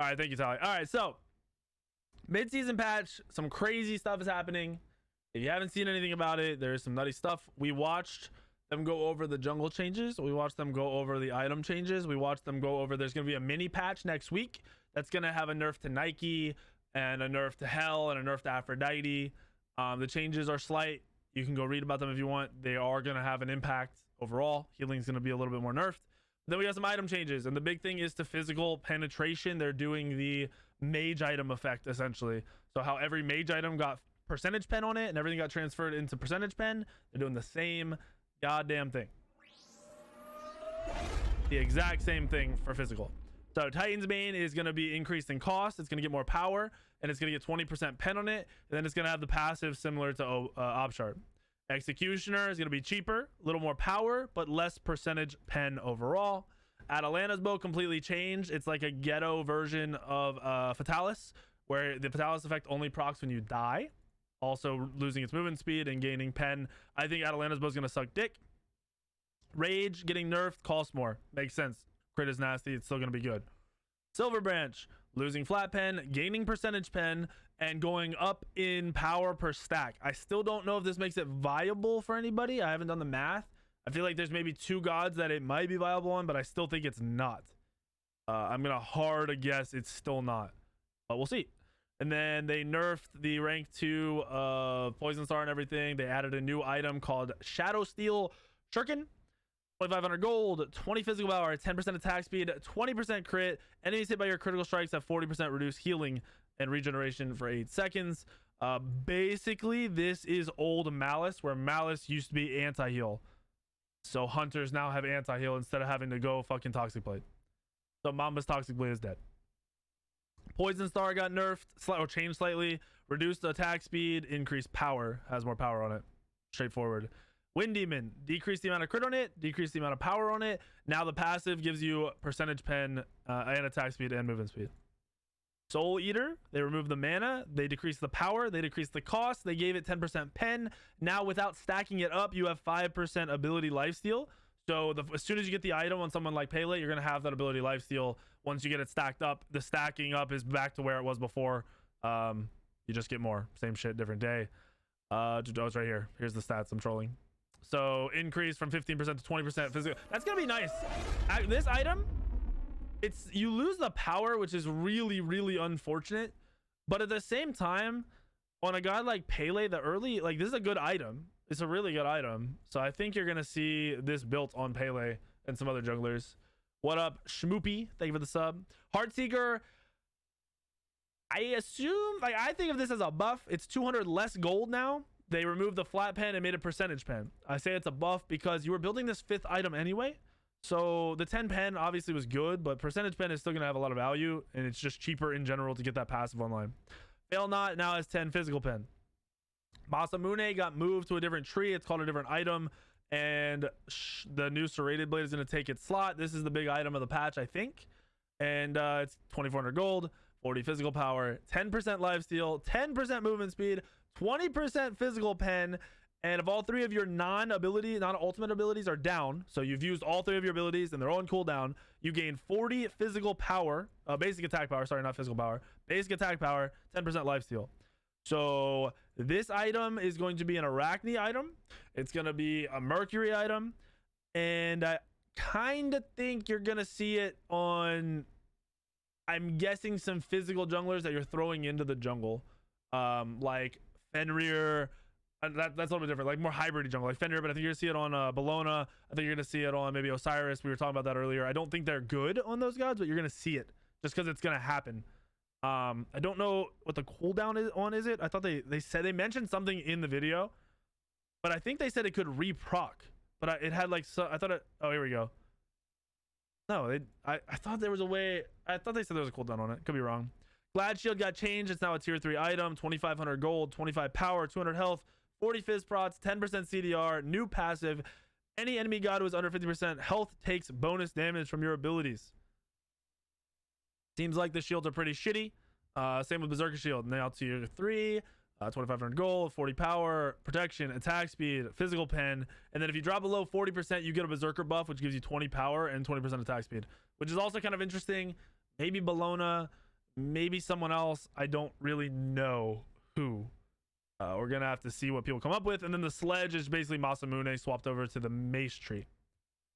All right, thank you, Tally. All right, so mid-season patch, some crazy stuff is happening. If you haven't seen anything about it, there's some nutty stuff. We watched them go over the jungle changes. We watched them go over the item changes. We watched them go over, there's going to be a mini patch next week that's going to have a nerf to Nike and a nerf to Hell and a nerf to Aphrodite. The changes are slight. You can go read about them if you want. They are going to have an impact overall. Healing is going to be a little bit more nerfed. Then we got some item changes, and the big thing is to physical penetration. They're doing the mage item effect, essentially. So how every mage item got percentage pen on it and everything got transferred into percentage pen, they're doing the same goddamn thing. The exact same thing for physical. So Titan's Bane is going to be increased in cost. It's going to get more power, and it's going to get 20% pen on it. And then it's going to have the passive similar to Obshard. Executioner is going to be cheaper, a little more power, but less percentage pen overall. Atalanta's bow completely changed. It's like a ghetto version of Fatalis, where the Fatalis effect only procs when you die, also losing its movement speed and gaining pen. I think Atalanta's bow is going to suck dick. Rage getting nerfed costs more. Makes sense. Crit is nasty. It's still going to be good. Silver Branch losing flat pen, gaining percentage pen, and going up in power per stack. I still don't know if this makes it viable for anybody. I haven't done the math. I feel like there's maybe 2 gods that it might be viable on, but I still think it's not. I'm gonna hard a guess it's still not, but we'll see. And then they nerfed the rank 2 Poison Star and everything. They added a new item called Shadow Steel Shuriken. 2,500 gold, 20 physical power, 10% attack speed, 20% crit. Enemies hit by your critical strikes have 40% reduced healing and regeneration for 8 seconds. Basically, this is old Malice, where Malice used to be anti-heal. So hunters now have anti-heal instead of having to go fucking Toxic Blade. So Mamba's Toxic Blade is dead. Poison Star got nerfed, or changed slightly. Reduced attack speed, increased power. Has more power on it. Straightforward. Wind Demon, decrease the amount of crit on it, decrease the amount of power on it. Now the passive gives you percentage pen and attack speed and movement speed. Soul Eater, they removed the mana, they decreased the power, they decreased the cost, they gave it 10% pen. Now without stacking it up, you have 5% ability lifesteal. So as soon as you get the item on someone like Pele, you're going to have that ability lifesteal. Once you get it stacked up, the stacking up is back to where it was before. You just get more. Same shit, different day. Oh, it's right here. Here's the stats. I'm trolling. So increase from 15% to 20% physical. That's gonna be nice. This item, you lose the power, which is really, really unfortunate. But at the same time, on a guy like Pele, this is a good item. It's a really good item. So I think you're gonna see this built on Pele and some other junglers. What up, Shmoopy? Thank you for the sub. Heartseeker, I assume, I think of this as a buff. It's 200 less gold now. They removed the flat pen and made a percentage pen. I say it's a buff because you were building this 5th item anyway. So the 10 pen obviously was good, but percentage pen is still going to have a lot of value, and it's just cheaper in general to get that passive online. Fail Not now has 10 physical pen. Masamune got moved to a different tree. It's called a different item, and the new Serrated Blade is going to take its slot. This is the big item of the patch, I think. And it's 2,400 gold, 40 physical power, 10% lifesteal, 10% movement speed, 20% physical pen. And if all 3 of your non-ultimate abilities are down, so you've used all 3 of your abilities and they're on cooldown, you gain 40 physical power, basic attack power, sorry, not physical power, basic attack power, 10% lifesteal. So this item is going to be an Arachne item. It's going to be a Mercury item. And I kind of think you're going to see it on, I'm guessing, some physical junglers that you're throwing into the jungle. Like Fenrir, that's a little bit different, like more hybrid jungle, like Fenrir, but I think you're gonna see it on Bellona. I think you're gonna see it on maybe Osiris. We were talking about that earlier. I don't think they're good on those gods, but you're gonna see it just because it's gonna happen. I don't know what the cooldown is it. I thought they mentioned something in the video, but I think they said it could re-proc, but it had like, so I thought oh, here we go. No, I thought there was a way. I thought they said there was a cooldown on it. Could be wrong. Glad Shield got changed. It's now a tier 3 item. 2,500 gold, 25 power, 200 health, 40 fizz prots, 10% CDR, new passive. Any enemy god who is under 50% health takes bonus damage from your abilities. Seems like the shields are pretty shitty. Same with Berserker Shield. Now tier 3, 2,500 gold, 40 power, protection, attack speed, physical pen. And then if you drop below 40%, you get a Berserker buff, which gives you 20 power and 20% attack speed, which is also kind of interesting. Maybe Bellona maybe someone else. I don't really know who. We're gonna have to see what people come up with. And then the sledge is basically Masamune swapped over to the mace tree.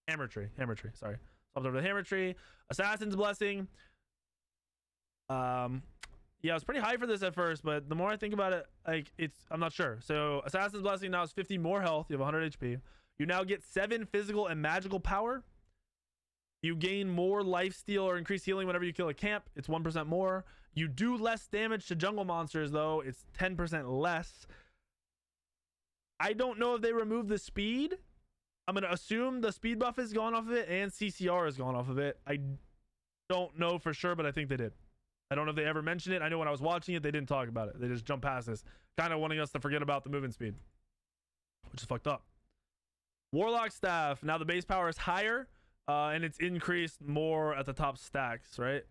Hammer tree, sorry. Swapped over to the hammer tree. Assassin's Blessing. Yeah, I was pretty high for this at first, but the more I think about it, like, I'm not sure. So Assassin's Blessing now is 50 more health. You have 100 HP. You now get 7 physical and magical power. You gain more lifesteal or increased healing whenever you kill a camp. It's 1% more. You do less damage to jungle monsters, though. It's 10% less. I don't know if they remove the speed. I'm going to assume the speed buff is gone off of it and CCR is gone off of it. I don't know for sure, but I think they did. I don't know if they ever mentioned it. I know when I was watching it, they didn't talk about it. They just jumped past this, kind of wanting us to forget about the movement speed, which is fucked up. Warlock Staff. Now the base power is higher, and it's increased more at the top stacks, right?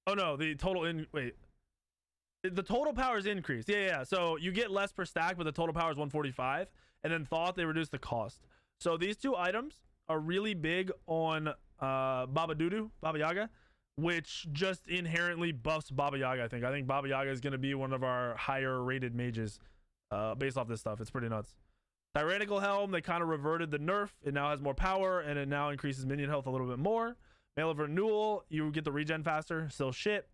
Oh no, the total the total power is increased. Yeah. So you get less per stack, but the total power is 145. And then Thought, they reduced the cost. So these two items are really big on Baba Yaga, which just inherently buffs Baba Yaga. I think Baba Yaga is going to be one of our higher rated mages based off this stuff. It's pretty nuts. Tyrannical Helm, they kind of reverted the nerf. It now has more power, and it now increases minion health a little bit more. Mail of Renewal, you get the regen faster. Still shit.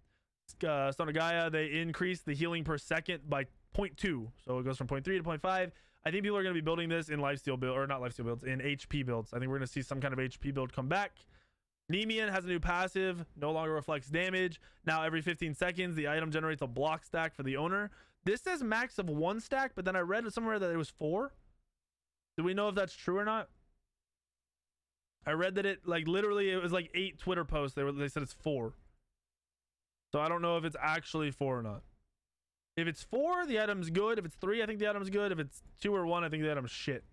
Stone of Gaia, they increase the healing per second by 0.2. So it goes from 0.3 to 0.5. I think people are going to be building this in lifesteal build, or not lifesteal builds, in HP builds. I think we're going to see some kind of HP build come back. Nemean has a new passive, no longer reflects damage. Now every 15 seconds, the item generates a block stack for the owner. This says max of 1 stack, but then I read somewhere that it was 4. Do we know if that's true or not? I read that it, like, literally, it was like 8 Twitter posts. They said it's 4. So I don't know if it's actually 4 or not. If it's 4, the item's good. If it's 3, I think the item's good. If it's 2 or 1, I think the item's shit.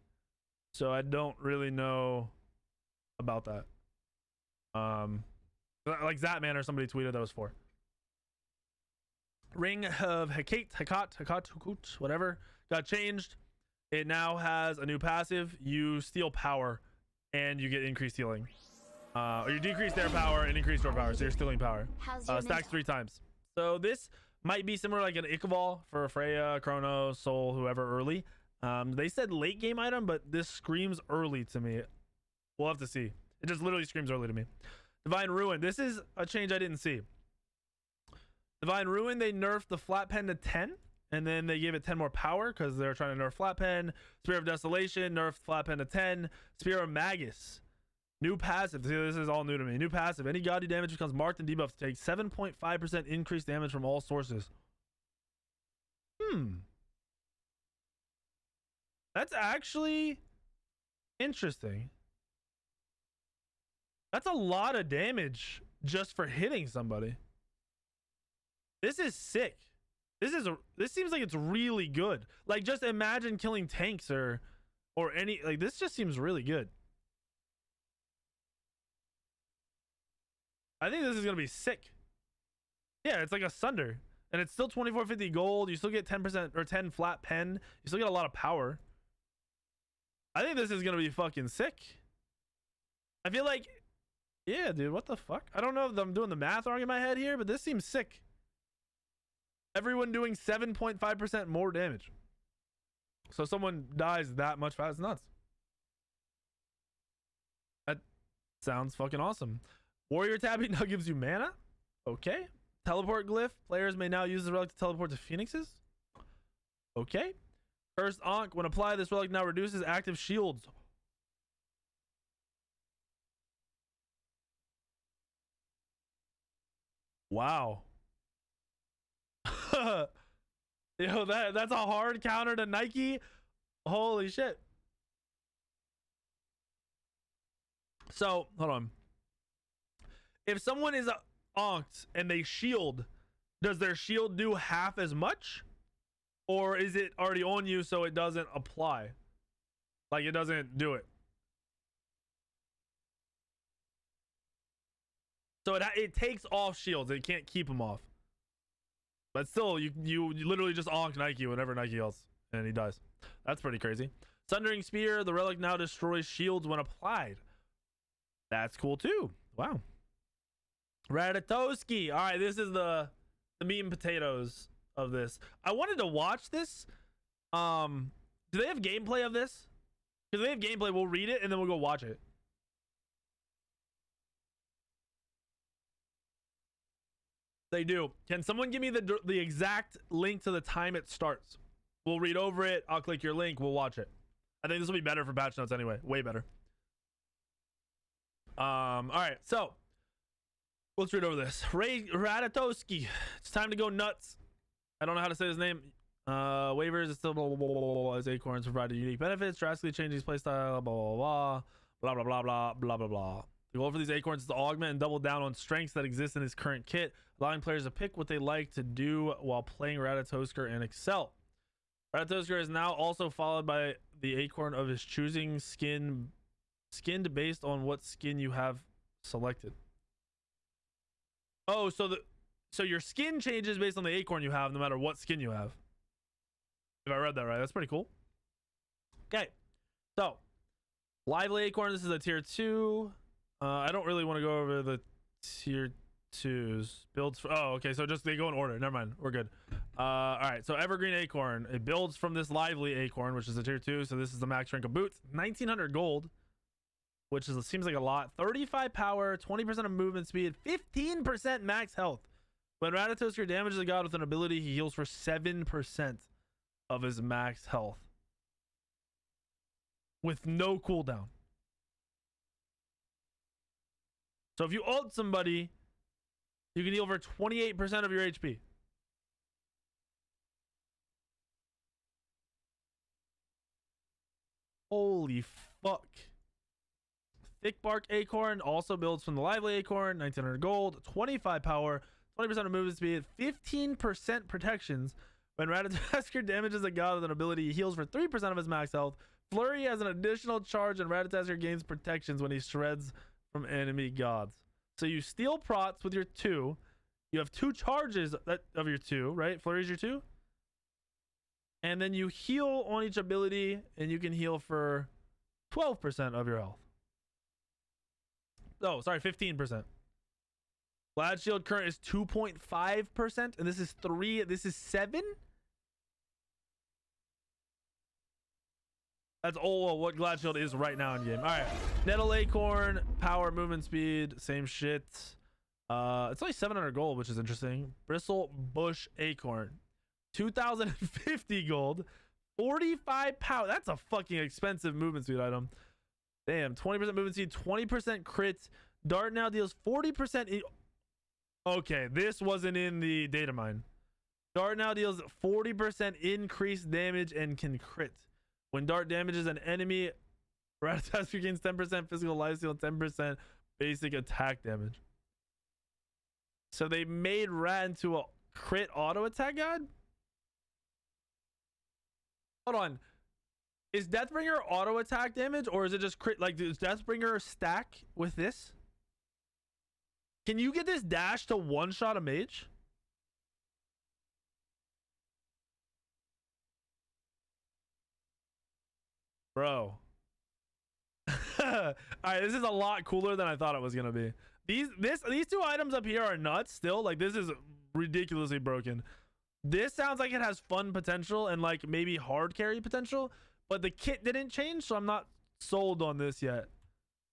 So I don't really know about that. Like Zatman or somebody tweeted that was 4. Ring of Hakat, whatever, got changed. It now has a new passive. You steal power and you get increased healing. Or you decrease their power and increase your power, so you're stealing power. Stacks 3 times. So this might be similar like an Ichabod for Freya, Chrono, Soul, whoever early. They said late game item, but this screams early to me. We'll have to see. It just literally screams early to me. Divine Ruin. This is a change I didn't see. Divine Ruin, they nerfed the flat pen to 10, and then they gave it 10 more power because they're trying to nerf flat pen. Spear of Desolation, nerfed flat pen to 10. Spear of Magus. New passive. See, this is all new to me. New passive. Any godly damage becomes marked and debuffed. Take 7.5% increased damage from all sources. That's actually interesting. That's a lot of damage just for hitting somebody. This is sick. This seems like it's really good. Like, just imagine killing tanks or any, like, this just seems really good. I think this is gonna be sick. Yeah, it's like a Sunder, and it's still 2450 gold. You still get 10% or 10 flat pen. You still get a lot of power. I think this is gonna be fucking sick. I feel like, yeah, dude, what the fuck? I don't know if I'm doing the math wrong in my head here, but this seems sick. Everyone doing 7.5% more damage. So someone dies that much fast. It's nuts. That sounds fucking awesome. Warrior tapping now gives you mana. Okay. Teleport glyph. Players may now use the relic to teleport to phoenixes. Okay. Cursed Ankh. When applied, this relic now reduces active shields. Wow. Yo, that's a hard counter to Nike. Holy shit. So, hold on. If someone is onked and they shield, does their shield do half as much? Or is it already on you so it doesn't apply? Like, it doesn't do it. So it takes off shields. It can't keep them off. But still, you literally just onk Nike whenever Nike else, and he dies. That's pretty crazy. Sundering Spear. The relic now destroys shields when applied. That's cool too. Wow. Ratatouille. All right, this is the meat and potatoes of this. I wanted to watch this. Do they have gameplay of this? Because they have gameplay, we'll read it and then we'll go watch it. They do. Can someone give me the exact link to the time it starts? We'll read over it. I'll click your link. We'll watch it. I think this will be better for patch notes anyway. Way better. All right, so let's read over this. Ratatouille. It's time to go nuts. I don't know how to say his name. Waivers is still blah, blah, blah, blah, blah, as acorns provide unique benefits, drastically change his playstyle, blah, blah, blah, blah, blah, blah, blah, blah, blah. The goal for these acorns is to augment and double down on strengths that exist in his current kit, allowing players to pick what they like to do while playing Ratatouille and excel. Ratatouille is now also followed by the acorn of his choosing, skinned based on what skin you have selected. Oh, so your skin changes based on the acorn you have, no matter what skin you have. If I read that right, that's pretty cool. Okay, so lively acorn. This is a tier 2. I don't really want to go over the tier 2s builds. Oh, okay, so just they go in order. Never mind, we're good. All right, so Evergreen Acorn. It builds from this lively acorn, which is a tier 2. So this is the max rank of boots. 1900 gold, which seems like a lot. 35 power, 20% of movement speed, 15% max health. When Ratatouille damages a god with an ability, he heals for 7% of his max health with no cooldown. So if you ult somebody, you can heal for 28% of your HP. Holy fuck. Thick Bark Acorn also builds from the lively acorn. 1900 gold, 25 power, 20% of movement speed, 15% protections. When Ratatouille damages a god with an ability, he heals for 3% of his max health. Flurry has an additional charge, and Ratatouille gains protections when he shreds from enemy gods. So you steal prots with your 2. You have 2 charges of your 2, right? Flurry is your 2. And then you heal on each ability, and you can heal for 12% of your health. Oh, sorry, 15%. Glad Shield current is 2.5%, and this is 3. This is 7. That's all what Glad Shield is right now in game. All right, Nettle Acorn, power, movement speed, same shit. It's only 700 gold, which is interesting. Bristle Bush Acorn, 2050 gold, 45 power. That's a fucking expensive movement speed item. Damn, 20% movement speed, 20% crit. Dart now deals 40%. Okay, this wasn't in the data mine. Dart now deals 40% increased damage and can crit. When Dart damages an enemy, Ratatouille gains 10% physical lifesteal and 10% basic attack damage. So they made Rat into a crit auto attack god? Hold on. Is Deathbringer auto attack damage, or is it just crit? Like, does Deathbringer stack with this? Can you get this dash to one-shot a mage? Bro. All right, this is a lot cooler than I thought it was gonna be. These 2 items up here are nuts still. Like, this is ridiculously broken. This sounds like it has fun potential and like maybe hard carry potential, but the kit didn't change, so I'm not sold on this yet.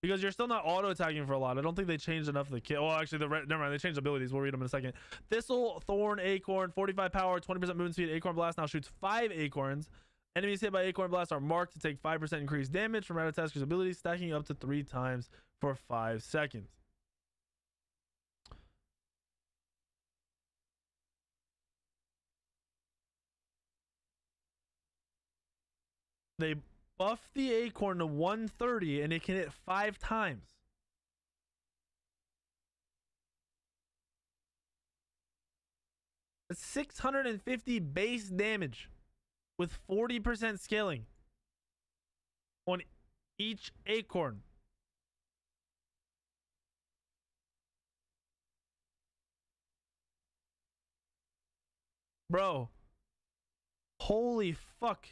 Because you're still not auto attacking for a lot. I don't think they changed enough of the kit. Well, actually, never mind. They changed abilities. We'll read them in a second. Bissell Thorn Acorn, 45 power, 20% movement speed. Acorn Blast now shoots 5 acorns. Enemies hit by Acorn Blast are marked to take 5% increased damage from Ratatouille's ability, stacking up to 3 times for 5 seconds. They buff the Acorn to 130 and it can hit 5 times. That's 650 base damage with 40% scaling on each Acorn. Bro. Holy fuck.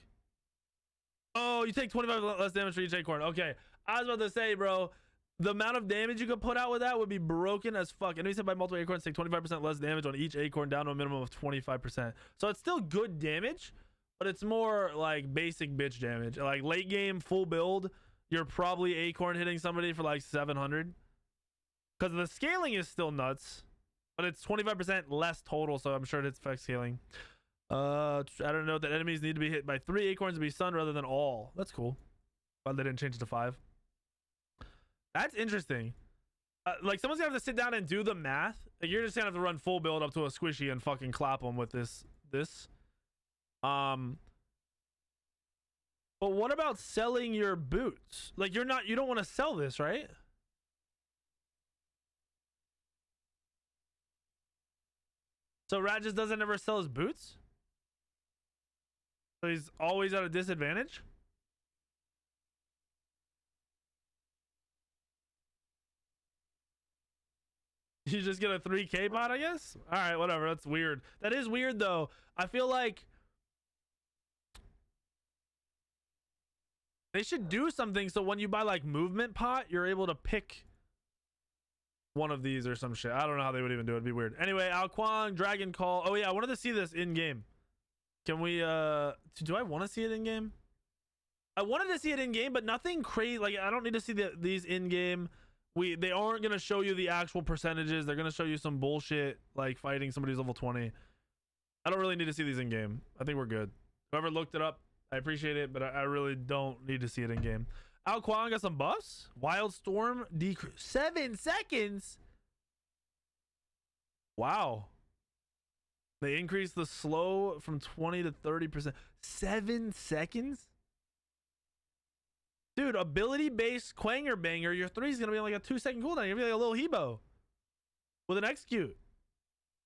Oh, you take 25 less damage for each Acorn. Okay. I was about to say, bro, the amount of damage you could put out with that would be broken as fuck. Enemies hit by multiple acorns take 25% less damage on each acorn, down to a minimum of 25%. So it's still good damage, but it's more like basic bitch damage. Like late game full build, you're probably acorn hitting somebody for like 700, because the scaling is still nuts, but it's 25% less total, so I'm sure it affects scaling. I don't know that enemies need to be hit by 3 acorns to be stunned rather than all. That's cool. But they didn't change it to 5. That's interesting. Like someone's gonna have to sit down and do the math. Like you're just gonna have to run full build up to a squishy and fucking clap them with this. But what about selling your boots? Like you don't want to sell this, right? So Rat just doesn't ever sell his boots? So he's always at a disadvantage? You just get a 3K bot, I guess? All right, whatever. That's weird. That is weird, though. I feel like they should do something so when you buy, like, movement pot, you're able to pick one of these or some shit. I don't know how they would even do it. It'd be weird. Anyway, Alquang, Dragon Call. Oh, yeah, I wanted to see this in-game. Can we, do I want to see it in-game? I wanted to see it in-game, but nothing crazy. Like, I don't need to see these in-game. They aren't going to show you the actual percentages. They're going to show you some bullshit like fighting somebody's level 20. I don't really need to see these in game. I think we're good. Whoever looked it up, I appreciate it, but I really don't need to see it in game. Alquang got some buffs. Wild Storm decrease 7 seconds. Wow. They increased the slow from 20 to 30%. 7 seconds? Dude, ability-based Quanger Banger, your 3 is going to be on like a 2-second cooldown. You're going to be like a little Hebo with an execute.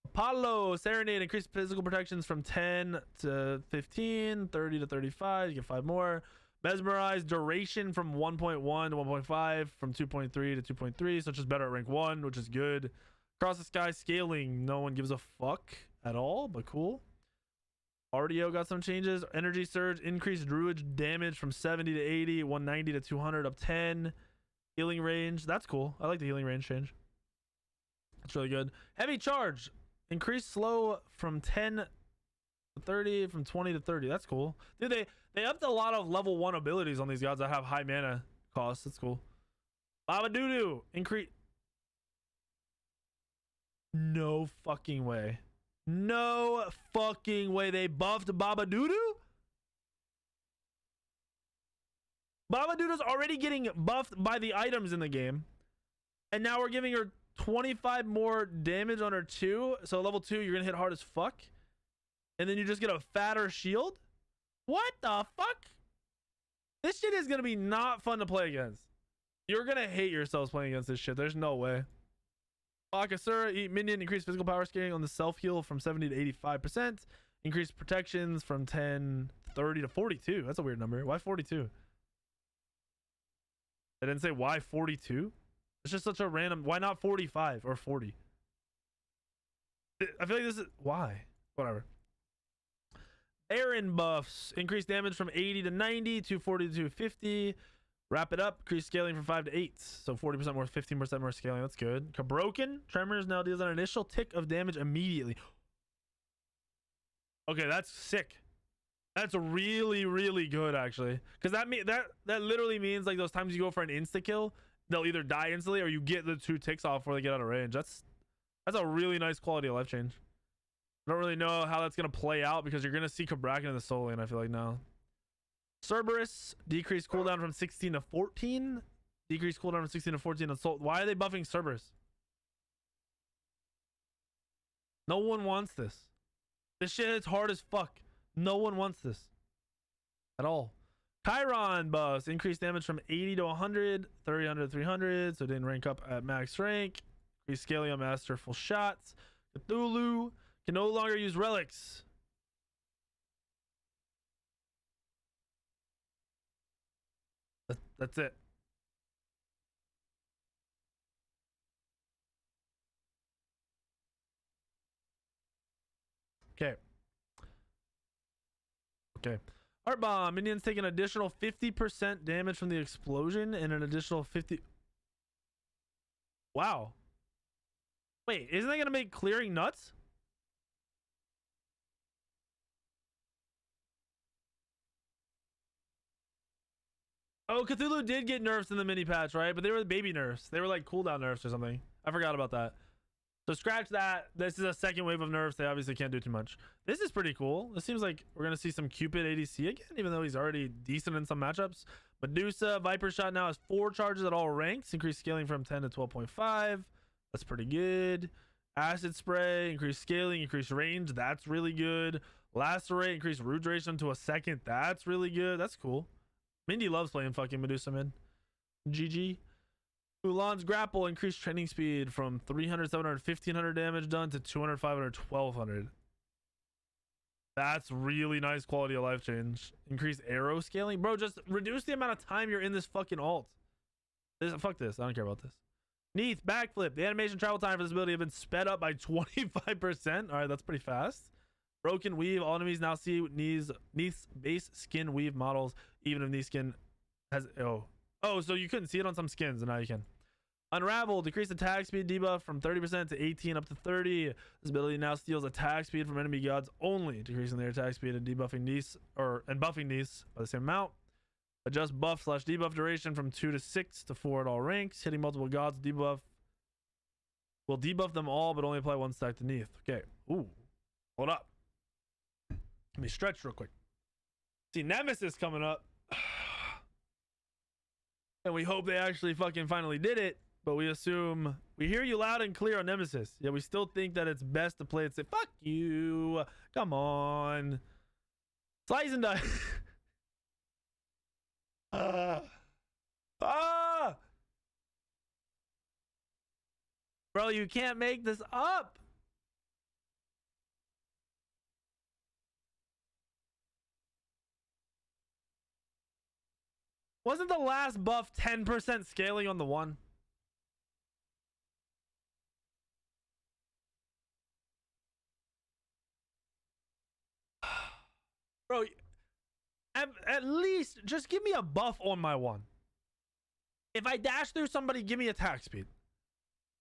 Apollo, Serenade, increased physical protections from 10 to 15, 30 to 35. You get 5 more. Mesmerize, duration from 1.1 to 1.5, from 2.3 to 2.3. So it's just better at rank 1, which is good. Across the Sky, scaling. No one gives a fuck at all, but cool. RDO got some changes. Energy Surge, increased Druid damage from 70 to 80, 190 to 200, up 10. Healing range, that's cool. I like the healing range change. That's really good. Heavy Charge, increased slow from 10 to 30, from 20 to 30. That's cool. Dude, they upped a lot of level 1 abilities on these gods that have high mana costs. That's cool. Baba Doodoo, increase. No fucking way. No fucking way they buffed Baba Doodoo? Baba Doodoo's already getting buffed by the items in the game. And now we're giving her 25 more damage on her 2. So level 2, you're going to hit hard as fuck. And then you just get a fatter shield? What the fuck? This shit is going to be not fun to play against. You're going to hate yourselves playing against this shit. There's no way. Bakasura, eat minion, increased physical power scaling on the self-heal from 70 to 85%. Increased protections from 10, 30 to 42. That's a weird number. Why 42? They didn't say why 42? It's just such a random... Why not 45 or 40? I feel like this is... Why? Whatever. Aaron buffs. Increased damage from 80 to 90, 240 to 250. Wrap it up. Increase scaling from 5 to 8. So 40% more, 15% more scaling. That's good. Cabroken. Tremors now deals an initial tick of damage immediately. Okay, that's sick. That's really, really good, actually. Because that literally means like those times you go for an insta-kill, they'll either die instantly or you get the 2 ticks off before they get out of range. That's a really nice quality of life change. I don't really know how that's going to play out because you're going to see Cabrakan in the soul lane, I feel like now. Cerberus, decreased cooldown from 16 to 14. Decreased cooldown from 16 to 14 assault. Why are they buffing Cerberus? No one wants this. This shit is hard as fuck. No one wants this at all. Chiron buffs, increased damage from 80 to 100, 300 to 300, so it didn't rank up at max rank. Increased scaling on masterful shots. Cthulhu can no longer use relics. That's it. Okay. Art bomb. Minions take an additional 50% damage from the explosion and an additional 50. Wow. Wait, isn't that gonna make clearing nuts? Oh, Cthulhu did get nerfs in the mini patch, right? But they were the baby nerfs. They were like cooldown nerfs or something. I forgot about that. So scratch that. This is a second wave of nerfs. They obviously can't do too much. This is pretty cool. This seems like we're going to see some Cupid ADC again, even though he's already decent in some matchups. Medusa, Viper Shot now has 4 charges at all ranks. Increased scaling from 10 to 12.5. That's pretty good. Acid Spray, increased scaling, increased range. That's really good. Lacerate, increased root duration to a second. That's really good. That's cool. Mindy loves playing fucking Medusa mid. GG. Ulan's grapple increased training speed from 300, 700, 1500 damage done to 200, 500, 1200. That's really nice quality of life change. Increased arrow scaling. Bro, just reduce the amount of time you're in this fucking alt. Fuck this. I don't care about this. Neath, backflip. The animation travel time for this ability has been sped up by 25%. All right, that's pretty fast. Broken weave. All enemies now see Neath's base skin weave models, even if Neath skin has... Oh, so you couldn't see it on some skins, and now you can. Unravel, decreased attack speed debuff from 30% to 18 up to 30. This ability now steals attack speed from enemy gods only, decreasing their attack speed and debuffing Neath and buffing Neath by the same amount. Adjust buff / debuff duration from 2 to 6 to 4 at all ranks. Hitting multiple gods debuff will debuff them all, but only apply 1 stack to Neath. Okay. Ooh. Hold up. Let me stretch real quick. See, Nemesis coming up. And we hope they actually fucking finally did it. But we assume... We hear you loud and clear on Nemesis. Yeah, we still think that it's best to play it. Say, fuck you. Come on. Slice and dice. Bro, you can't make this up. Wasn't the last buff 10% scaling on the one? Bro, at least just give me a buff on my one. If I dash through somebody, give me attack speed.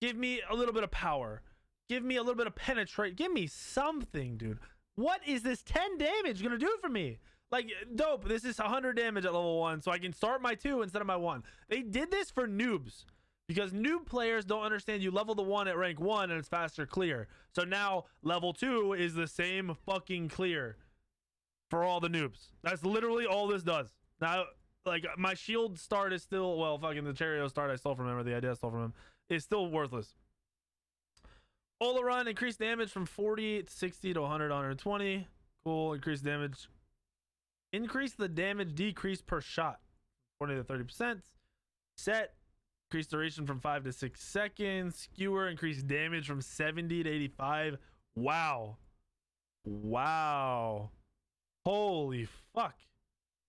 Give me a little bit of power. Give me a little bit of penetrate. Give me something, dude. What is this 10 damage gonna do for me? Like, dope, this is 100 damage at level 1, so I can start my 2 instead of my 1. They did this for noobs, because noob players don't understand you level the 1 at rank 1 and it's faster clear. So now level 2 is the same fucking clear for all the noobs. That's literally all this does. Now, like, my shield start is still, well, fucking the Cheerio start I stole from him, or the idea I stole from him, is still worthless. Ola Run, increased damage from 40 to 60 to 100 to 120. Cool, increased damage. Increase the damage decrease per shot 20 to 30%. Set, increased duration from 5 to 6 seconds. Skewer, increased damage from 70 to 85. Wow. Wow. Holy fuck.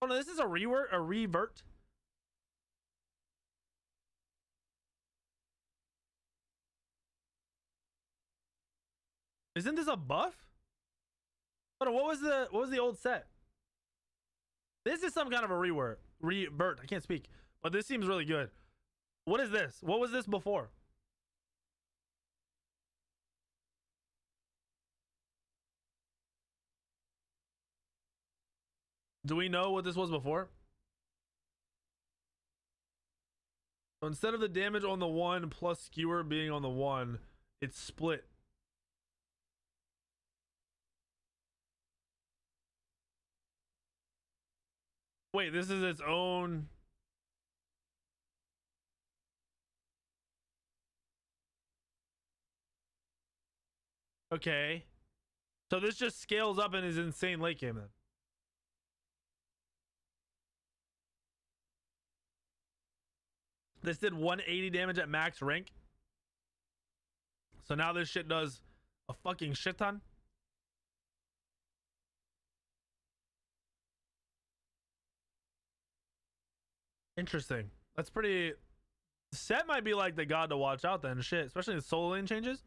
Oh no, this is a revert. Isn't this a buff? Hold on, what was the old set? This is some kind of a revert. I can't speak, but this seems really good. What is this? What was this before? Do we know what this was before? So instead of the damage on the 1 plus skewer being on the 1, it's split. Wait, this is its own... Okay. So this just scales up and is insane late game then. This did 180 damage at max rank. So now this shit does a fucking shit ton. Interesting. That's pretty... Set might be like the god to watch out then. Shit. Especially the solo lane changes.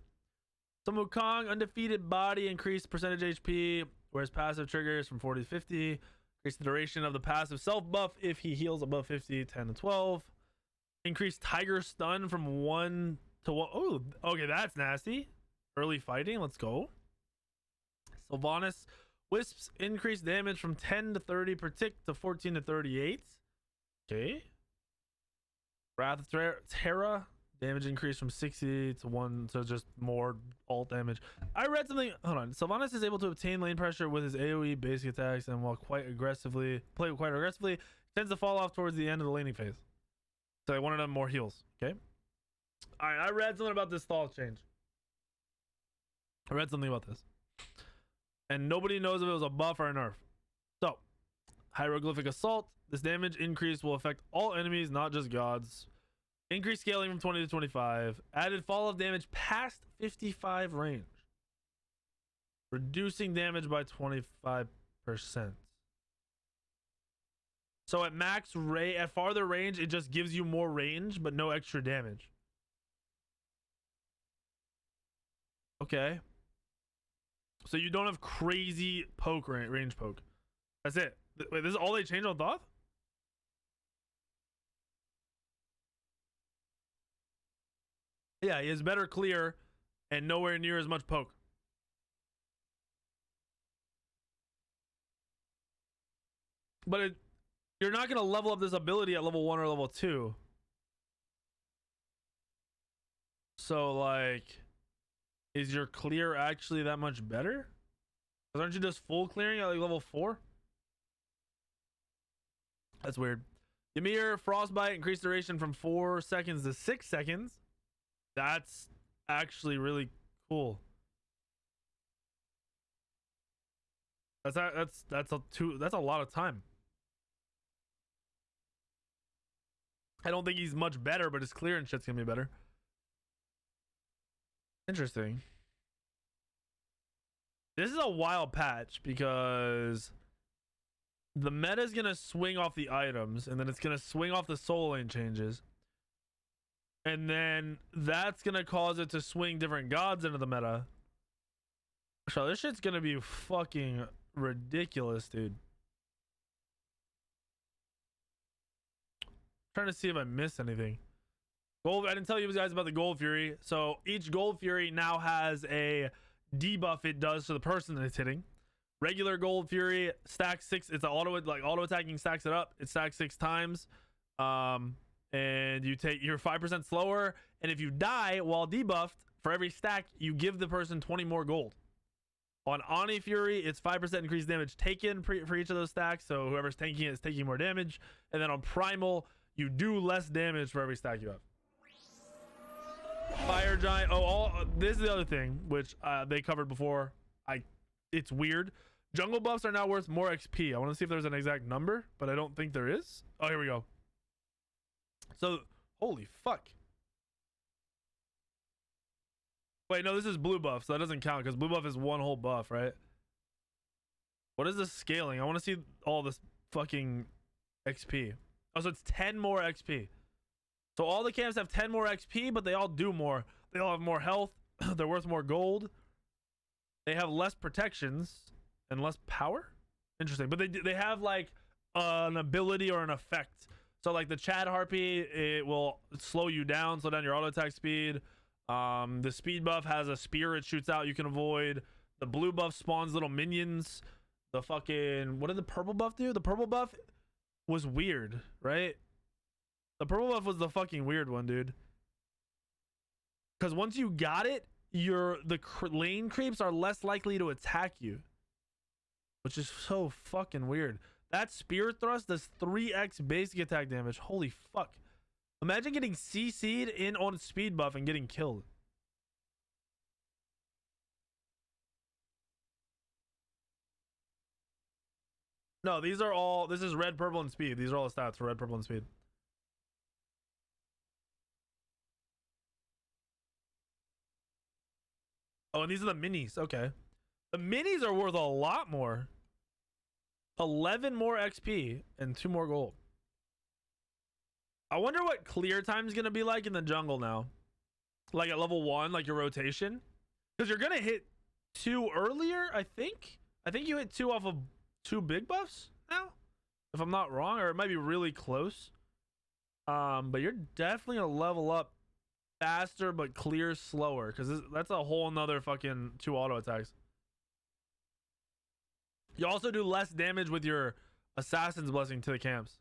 Some Wukong, undefeated body, increased percentage HP, whereas passive triggers from 40 to 50. Increase the duration of the passive self buff if he heals above 50, 10 to 12. Increased Tiger Stun from 1 to what? Oh, okay, that's nasty. Early fighting, let's go. Sylvanas Wisps increase damage from 10 to 30 per tick to 14 to 38. Okay. Wrath of Terra, damage increase from 60 to 1 to just more alt damage. I read something. Hold on. Sylvanas is able to obtain lane pressure with his AoE basic attacks, and while quite aggressively, tends to fall off towards the end of the laning phase. So I wanted them more heals. Okay. Alright, I read something about this stall change. I read something about this. And nobody knows if it was a buff or a nerf. So, Hieroglyphic Assault. This damage increase will affect all enemies, not just gods. Increased scaling from 20 to 25. Added fall of damage past 55 range. Reducing damage by 25%. So at max rate, at farther range, it just gives you more range, but no extra damage. Okay. So you don't have crazy poke range poke. That's it. Wait, this is all they changed on Thoth? Yeah, he has better clear and nowhere near as much poke. But you're not going to level up this ability at level 1 or level 2. So, like, is your clear actually that much better? Because aren't you just full clearing at like level 4? That's weird. Yamir Frostbite, increased duration from 4 seconds to 6 seconds. That's actually really cool. That's a lot of time. I don't think he's much better, but his clear and shit's gonna be better. Interesting. This is a wild patch because the meta is gonna swing off the items, and then it's gonna swing off the soul lane changes, and then that's gonna cause it to swing different gods into the meta. So this shit's gonna be fucking ridiculous, dude. Trying to see if I missed anything. Gold, I didn't tell you guys about the Gold Fury. So each Gold Fury now has a debuff it does to the person that it's hitting. Regular Gold Fury stacks 6. It's an auto attacking, stacks it up. It stacks 6 times. And you're 5% slower. And if you die while debuffed, for every stack, you give the person 20 more gold. On Ani Fury, it's 5% increased damage taken for each of those stacks. So whoever's tanking it is taking more damage. And then on Primal, you do less damage for every stack you have. Fire Giant. This is the other thing, which they covered before. It's weird. Jungle buffs are now worth more XP. I want to see if there's an exact number, but I don't think there is. Oh, here we go. So, holy fuck. Wait, no, this is blue buff, so that doesn't count because blue buff is one whole buff, right? What is this scaling? I want to see all this fucking XP. Oh, so it's 10 more XP. So all the camps have 10 more XP, but they all do more. They all have more health. They're worth more gold. They have less protections and less power. Interesting. But they have like an ability or an effect. So like the Chad Harpy, it will slow you down, slow down your auto attack speed. The speed buff has a spear it shoots out you can avoid. The blue buff spawns little minions. The fucking, what did the purple buff do? The purple buff was weird, right? The purple buff was the fucking weird one, dude. Because once you got it, the lane creeps are less likely to attack you, which is so fucking weird. That spear thrust does 3x basic attack damage. Holy fuck. Imagine getting CC'd in on speed buff and getting killed. No, this is red, purple, and speed. These are all the stats for red, purple, and speed. Oh, and these are the minis. Okay. The minis are worth a lot more. 11 more XP and 2 more gold. I wonder what clear time is going to be like in the jungle now. Like at level 1, like your rotation. Because you're going to hit 2 earlier, I think. I think you hit 2 off of 2 big buffs now, if I'm not wrong. Or it might be really close. But you're definitely going to level up faster but clears slower, because that's a whole nother fucking 2 auto attacks. You also do less damage with your Assassin's Blessing to the camps.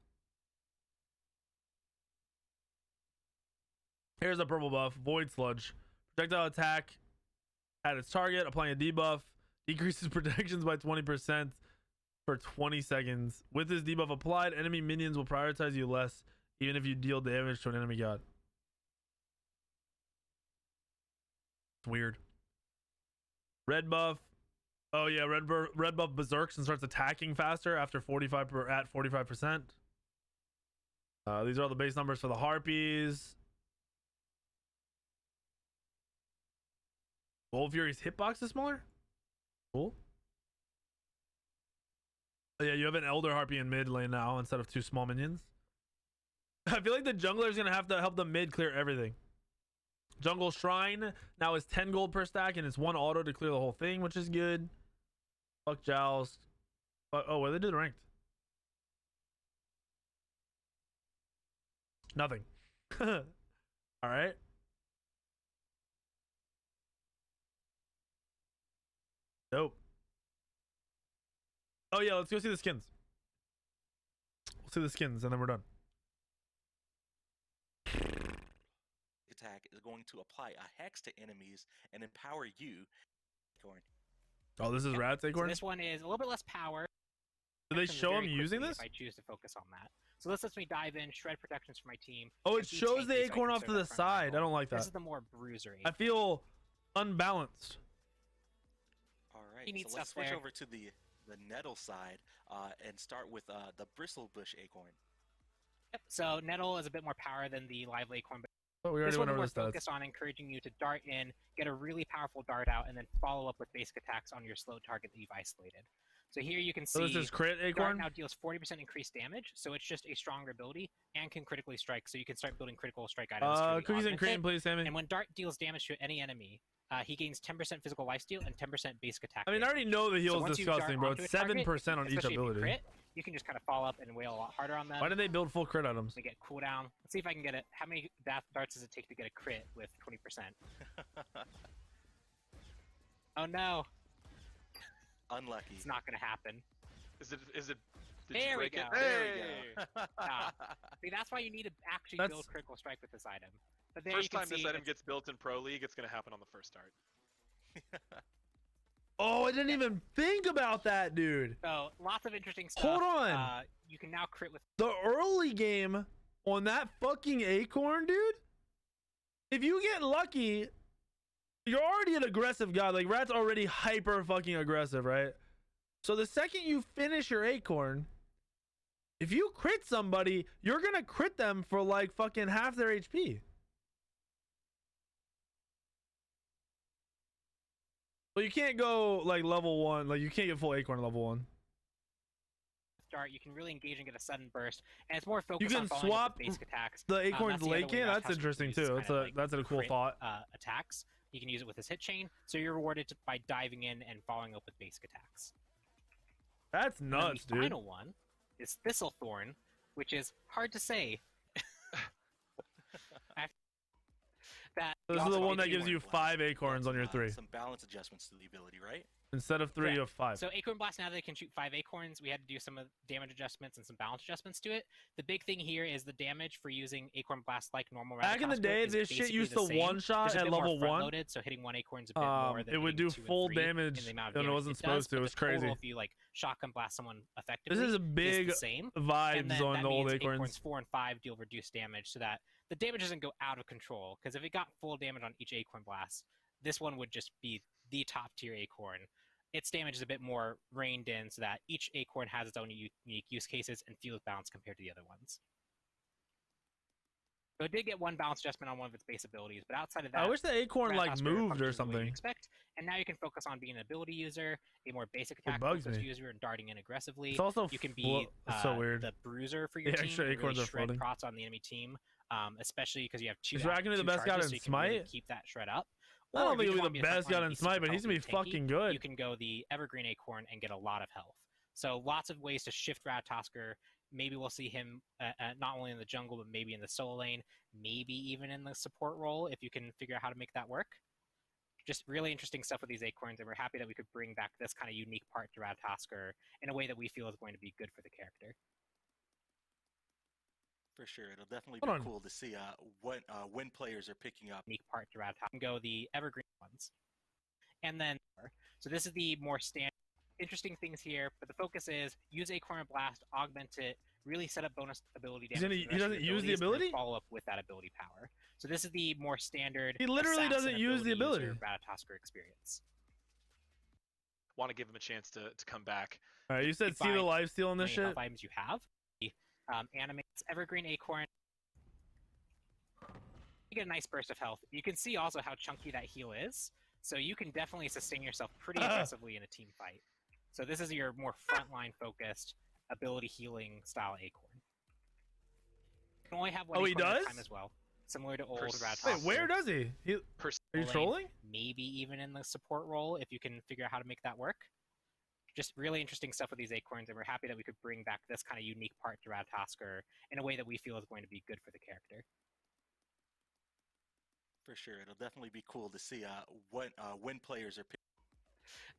Here's a purple buff, Void Sludge. Projectile attack at its target, applying a debuff. Decreases protections by 20% for 20 seconds. With this debuff applied, enemy minions will prioritize you less, even if you deal damage to an enemy god. It's weird. Red buff. Oh yeah, red buff berserks and starts attacking faster after 45%. These are all the base numbers for the harpies. Gold Fury's hitbox is smaller. Cool. Oh, yeah, you have an Elder Harpy in mid lane now instead of 2 small minions. I feel like the jungler is gonna have to help the mid clear everything. Jungle Shrine now is 10 gold per stack, and it's 1 auto to clear the whole thing, which is good. Fuck Joust. Oh, what did they do ranked? Nothing. All right. Dope. Oh yeah, let's go see the skins. We'll see the skins and then we're done. Attack is going to apply a hex to enemies and empower you. Oh, this is Rat's Acorn? So this one is a little bit less power. Did they show him using this? If I choose to focus on that. So this lets me dive in, shred protections for my team. Oh, it shows the acorn off to the side. I don't like that. This is the more bruiser acorn. I feel unbalanced. All right, so let's switch over to the nettle side and start with the bristlebush acorn. Yep, so nettle is a bit more power than the lively acorn, but oh, we already this went one over more the stats. focused on encouraging you to dart in, get a really powerful dart out, and then follow up with basic attacks on your slow target that you've isolated. So here you can see this is crit Dart acorn? now deals 40% increased damage, so it's just a stronger ability and can critically strike, so you can start building critical strike items. To really cookies and cream, please, Sammy. And when Dart deals damage to any enemy, he gains 10% physical lifesteal and 10% basic attack. I mean, I already know the heal is disgusting, bro. It's 7% on each ability. Crit, you can just kind of follow up and wail a lot harder on them. Why did they build full crit items? They get cooldown. Let's see if I can get it. How many darts does it take to get a crit with 20%? Oh no. Unlucky. It's not going to happen. Is it? There we go. There we go. See, that's why you need to actually build critical strike with this item. But there First you can time see this item gets built in Pro League, it's going to happen on the first start. Oh, I didn't even think about that, dude. So, lots of interesting stuff. Hold on. You can now crit with the early game on that fucking acorn, dude. If you get lucky, you're already an aggressive guy. Like, Rat's already hyper fucking aggressive, right? So the second you finish your acorn, if you crit somebody, you're gonna crit them for like fucking half their HP. Well, you can't go like level 1. Like, you can't get full acorn level 1. Start, you can really engage and get a sudden burst, and it's more focused on swap basic attacks. The acorn's lake in. That's interesting too. That's a cool thought. Attacks. You can use it with his hit chain, so you're rewarded by diving in and following up with basic attacks. That's nuts, dude. The final one is Bissell Thorn, which is hard to say. This is the one that gives you 5 acorns on your 3. Some balance adjustments to the ability, right? Instead of 3, you have 5. So Acorn Blast, now they can shoot 5 acorns. We had to do some damage adjustments and some balance adjustments to it. The big thing here is the damage for using Acorn Blast like normal. Back in the day, this shit used to one-shot at level 1. So hitting 1 acorn's a bit more than it would do full damage when it wasn't supposed to. It was crazy. If you like shotgun blast someone effectively, this is a big vibes on the old acorns. 4 and 5 deal reduced damage, so that the damage doesn't go out of control. Because if it got full damage on each acorn blast, this one would just be the top tier acorn. Its damage is a bit more reined in, so that each acorn has its own unique use cases and feels balanced compared to the other ones. So it did get 1 balance adjustment on one of its base abilities, but outside of that, I wish the acorn like moved or something. Expect, and now you can focus on being an ability user, a more basic attack focused user, and darting in aggressively. It's also you can be so weird. The bruiser for your team. Extra acorns really are floating. Prots on the enemy team, especially because you have 2. Is Raccoon the best guy in Smite? Really keep that shred up. I don't think he'll be the best guy in Smite, but he's gonna be fucking good. You can go the Evergreen Acorn and get a lot of health. So lots of ways to shift Ratatosker maybe we'll see him not only in the jungle, but maybe in the solo lane, maybe even in the support role if you can figure out how to make that work. Just really interesting stuff with these acorns, and we're happy that we could bring back this kind of unique part to Ratatosker in a way that we feel is going to be good for the character. For sure, it'll definitely be cool to see when players are picking up. Unique part to Ratatosker. Go the Evergreen ones. And then, so this is the more standard, interesting things here, but the focus is use Acorn Blast, augment it, really set up bonus ability damage. He doesn't use the ability? Follow up with that ability power. So this is the more standard. He literally doesn't use the ability. Ratatosker experience. Want to give him a chance to come back. All right, you said see the lifesteal on this shit. Items you have. Animates Evergreen Acorn. You get a nice burst of health. You can see also how chunky that heal is. So you can definitely sustain yourself pretty aggressively in a team fight. So this is your more frontline focused ability healing style Acorn. You can only have one Acorn at a time as well, similar to old Ratatosker. Wait, where does he? Are you trolling? Maybe even in the support role if you can figure out how to make that work. Just really interesting stuff with these Acorns, and we're happy that we could bring back this kind of unique part to Ratatosker in a way that we feel is going to be good for the character. For sure, it'll definitely be cool to see when players are picking.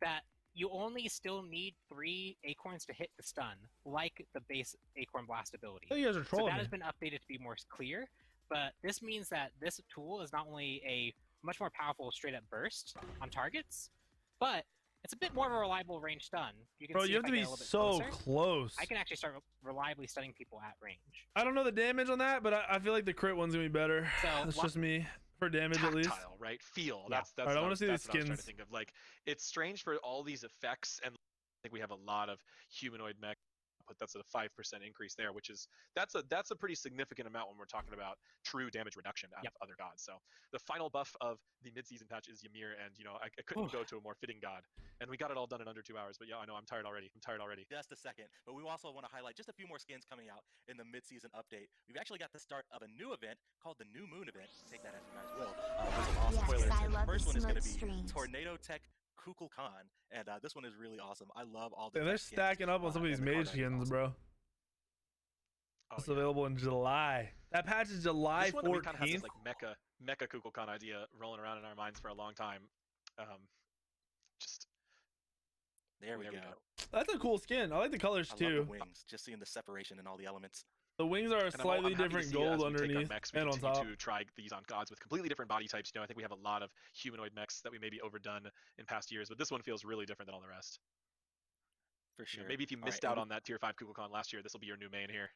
That you only still need 3 Acorns to hit the stun, like the base Acorn Blast ability. Oh, you guys are trolling. So that has been updated to be more clear, but this means that this tool is not only a much more powerful straight-up burst on targets, but it's a bit more of a reliable range stun. You can see you have to be so close. I can actually start reliably stunning people at range. I don't know the damage on that, but I feel like the crit one's gonna be better. So that's just me. For damage tactile, at least, right? Feel. Yeah. That's right, I want to see the skins. I was trying to skins. think of. Like, it's strange for all these effects, and I think we have a lot of humanoid mech. But that's a 5% increase there, which is that's a pretty significant amount when we're talking about true damage reduction out of other gods. So the final buff of the mid-season patch is Ymir, and I couldn't go to a more fitting god, and we got it all done in under 2 hours. But yeah, I know I'm tired already. Just a second, but we also want to highlight just a few more skins coming out in the mid-season update. We've actually got the start of a new event called the New Moon event. Take that as you guys will. With some awesome spoilers. The first one is going to be Tornado Tech Kukulkan, and this one is really awesome. I love all the. They're stacking up on some of these mage skins, bro. It's available in July. That patch is July 14th. We kind of have this like mecha Kukulkan idea rolling around in our minds for a long time. There we go. That's a cool skin. I like the colors too. I love the wings. Just seeing the separation and all the elements. The wings are a slightly different gold underneath and on top. To try these on gods with completely different body types. I think we have a lot of humanoid mechs that we maybe overdone in past years, but this one feels really different than all the rest. For sure. Maybe if you missed out on that tier 5 Kukulkan last year, this will be your new main here.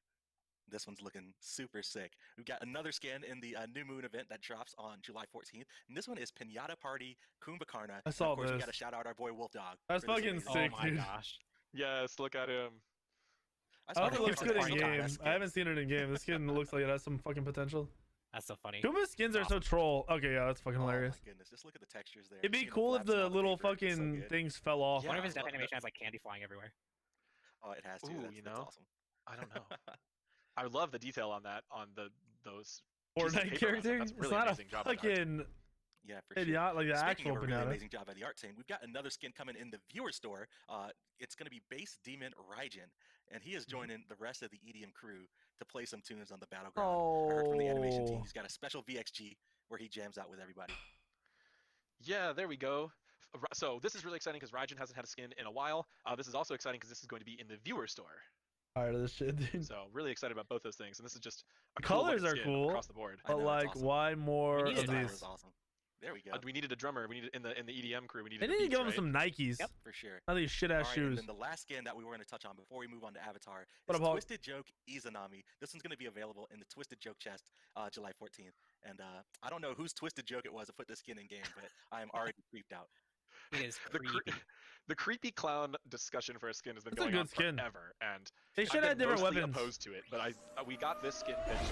This one's looking super sick. We've got another skin in the New Moon event that drops on July 14th. And this one is Pinata Party Kumbhakarna. I saw of course, this. we got to shout out our boy Wolf Dog. That's fucking sick, oh my dude. Gosh. Yes, look at him. I hope it looks good in game. I haven't seen it in game. This skin looks like it has some fucking potential. That's so funny. Kuma's skins are so troll. Okay, yeah, that's fucking hilarious. Oh my goodness, just look at the textures there. It'd be cool if the little fucking things fell off. One of his death animation has like candy flying everywhere. Oh, it has to. Ooh, that's awesome. I don't know. I love the detail on that, on those Fortnite character. That's really it's not amazing a job fucking yeah, for sure. idiot like the Speaking actual of a really Pinata. amazing job by the art team, we've got another skin coming in the viewer store. It's going to be Base Demon Raijin, and he is joining the rest of the EDM crew to play some tunes on the battleground. I heard from the animation team he's got a special VXG where he jams out with everybody. Yeah, there we go. So this is really exciting because Raijin hasn't had a skin in a while. This is also exciting because this is going to be in the viewer store. Tired of this shit, dude. So really excited about both those things, and this is just the colors are cool across the board. But like, awesome. why more of these? Awesome. There we go. We needed a drummer. We needed in the EDM crew. We needed. They need to give him some Nikes. Yep, for sure. Not these shit ass shoes. And then the last skin that we were going to touch on before we move on to Avatar What is about Twisted Joke Izanami. This one's going to be available in the Twisted Joke chest July 14th. And I don't know whose Twisted Joke it was that put this skin in game, but I am already creeped out. It is creepy. The creepy clown discussion for a skin has been It's going a good on skin. forever, and they should have different weapons. Opposed to it, but we got this skin pitched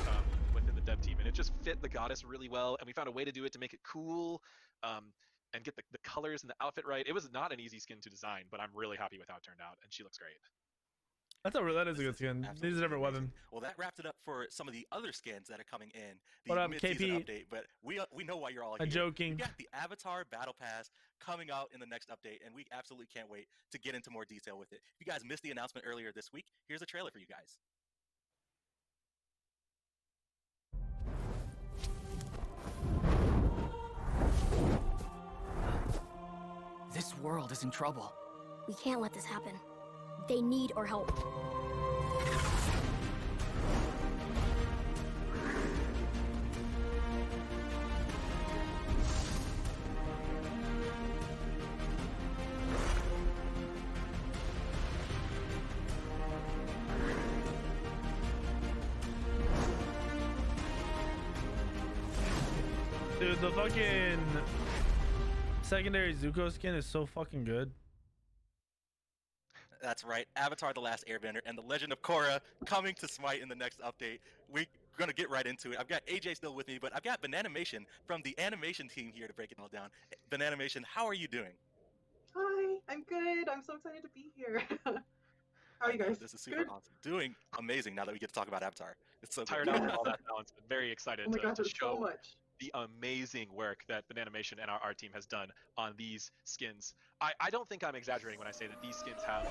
within the dev team, and it just fit the goddess really well, and we found a way to do it to make it cool, and get the colors and the outfit right. It was not an easy skin to design, but I'm really happy with how it turned out, and she looks great. That is a good skin. These are different weapons. Well, that wraps it up for some of the other skins that are coming in. What up, mid-season KP? update, but we know why you're all here. I'm joking. We got the Avatar Battle Pass coming out in the next update, and we absolutely can't wait to get into more detail with it. If you guys missed the announcement earlier this week, here's a trailer for you guys. This world is in trouble. We can't let this happen. They need our help. Dude, the fucking secondary Zuko skin is so fucking good. That's right, Avatar: The Last Airbender and The Legend of Korra coming to Smite in the next update. We're gonna get right into it. I've got AJ still with me, but I've got Bananimation from the animation team here to break it all down. Bananimation, how are you doing? Hi, I'm good. I'm so excited to be here. How are you guys? This is super awesome. Doing amazing now that we get to talk about Avatar. It's so Tired good. out with all that balance, but very excited Oh my gosh, to there's show so much. the amazing work that Bananimation and our art team has done on these skins. I don't think I'm exaggerating when I say that these skins have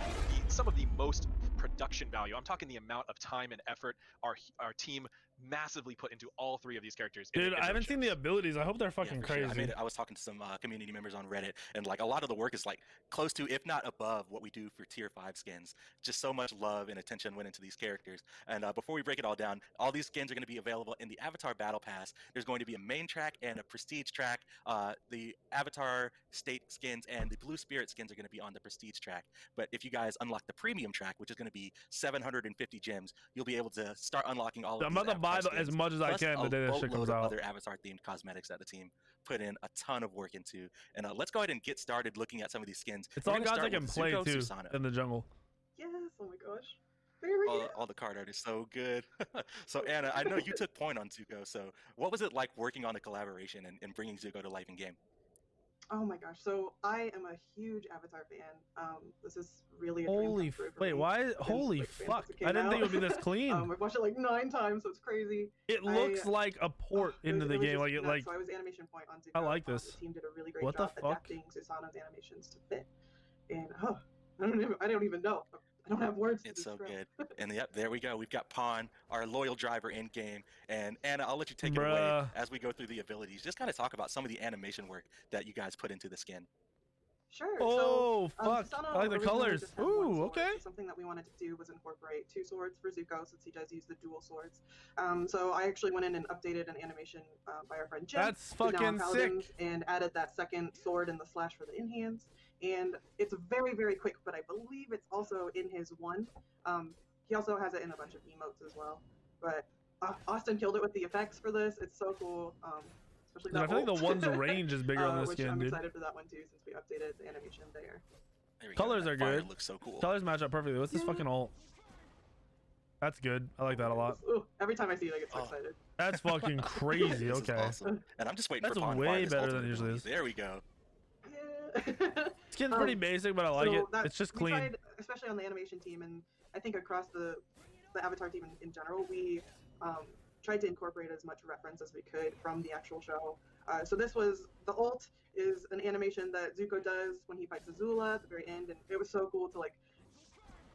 some of the most production value. I'm talking the amount of time and effort our team massively put into all three of these characters. Dude, I haven't seen the abilities. I hope they're Yeah, fucking for sure. crazy. I was talking to some community members on Reddit, and like a lot of the work is like close to, if not above, what we do for tier 5 skins. Just so much love and attention went into these characters. And before we break it all down, all these skins are going to be available in the Avatar Battle Pass. There's going to be a main track and a prestige track. The Avatar State skins and the Blue Spirit skins are going to be on the prestige track. But if you guys unlock the premium track, which is going to be 750 gems, you'll be able to start unlocking all of I'm these about to buy Avatar as skins, much as I plus can the a day this shit boatload comes of out. other Avatar themed cosmetics that the team put in a ton of work into. And let's go ahead and get started looking at some of these skins. It's We're all gonna gods I start can with play Zuko too Susanoo. in the jungle. Yes, oh my gosh. Very All the card art is so good. So Anna, I know you took point on Zuko. So what was it like working on the collaboration and bringing Zuko to life in game? Oh my gosh. So I am a huge Avatar fan. This is really a dream Holy come true for wait, me. why? I've been Holy Smite fan fuck! since it I came didn't think it out. would be this clean. I've watched it like 9 times, so it's crazy. It looks like a port It into was- the it was game. just Like it, nuts. like So I was animation point on Zuko. I like this. The team did a really great What the job fuck? adapting Susanoo's animations to fit. And I don't even know. I don't have words. It's to so describe. good. And yep, there we go. We've got Pawn, our loyal driver in game. And Anna, I'll let you take it away Bruh. as we go through the abilities. Just kind of talk about some of the animation work that you guys put into the skin. Sure. Oh so, fuck! Susanoo I like the originally colors. just had one Ooh, sword, okay. so something that we wanted to do was incorporate 2 swords for Zuko, since he does use the dual swords. So I actually went in and updated an animation by our friend Jim. That's who's now fucking on Paladins, sick. and added that second sword and the slash for the in hands. And it's very, very quick, but I believe it's also in his one. He also has it in a bunch of emotes as well. But Austin killed it with the effects for this. It's so cool. Especially Dude, I that feel like the ult. one's range is bigger on this which skin, I'm dude. excited for that one too, since we updated the animation there. There we go. Colors That are fire good. Looks so cool. Colors match up perfectly. What's this Yeah. fucking ult? That's good. I like that a lot. Ooh, every time I see it, I get so excited. That's fucking crazy. This is Okay. awesome. And I'm just waiting That's for Pawn to way find his better than ultimate it usually ability. is. There we go. Yeah. Skin's pretty basic, but I like it. It's just we clean. tried, especially on the animation team, and I think across the Avatar team in general, we tried to incorporate as much reference as we could from the actual show. So this was, the ult is an animation that Zuko does when he fights Azula at the very end, and it was so cool to like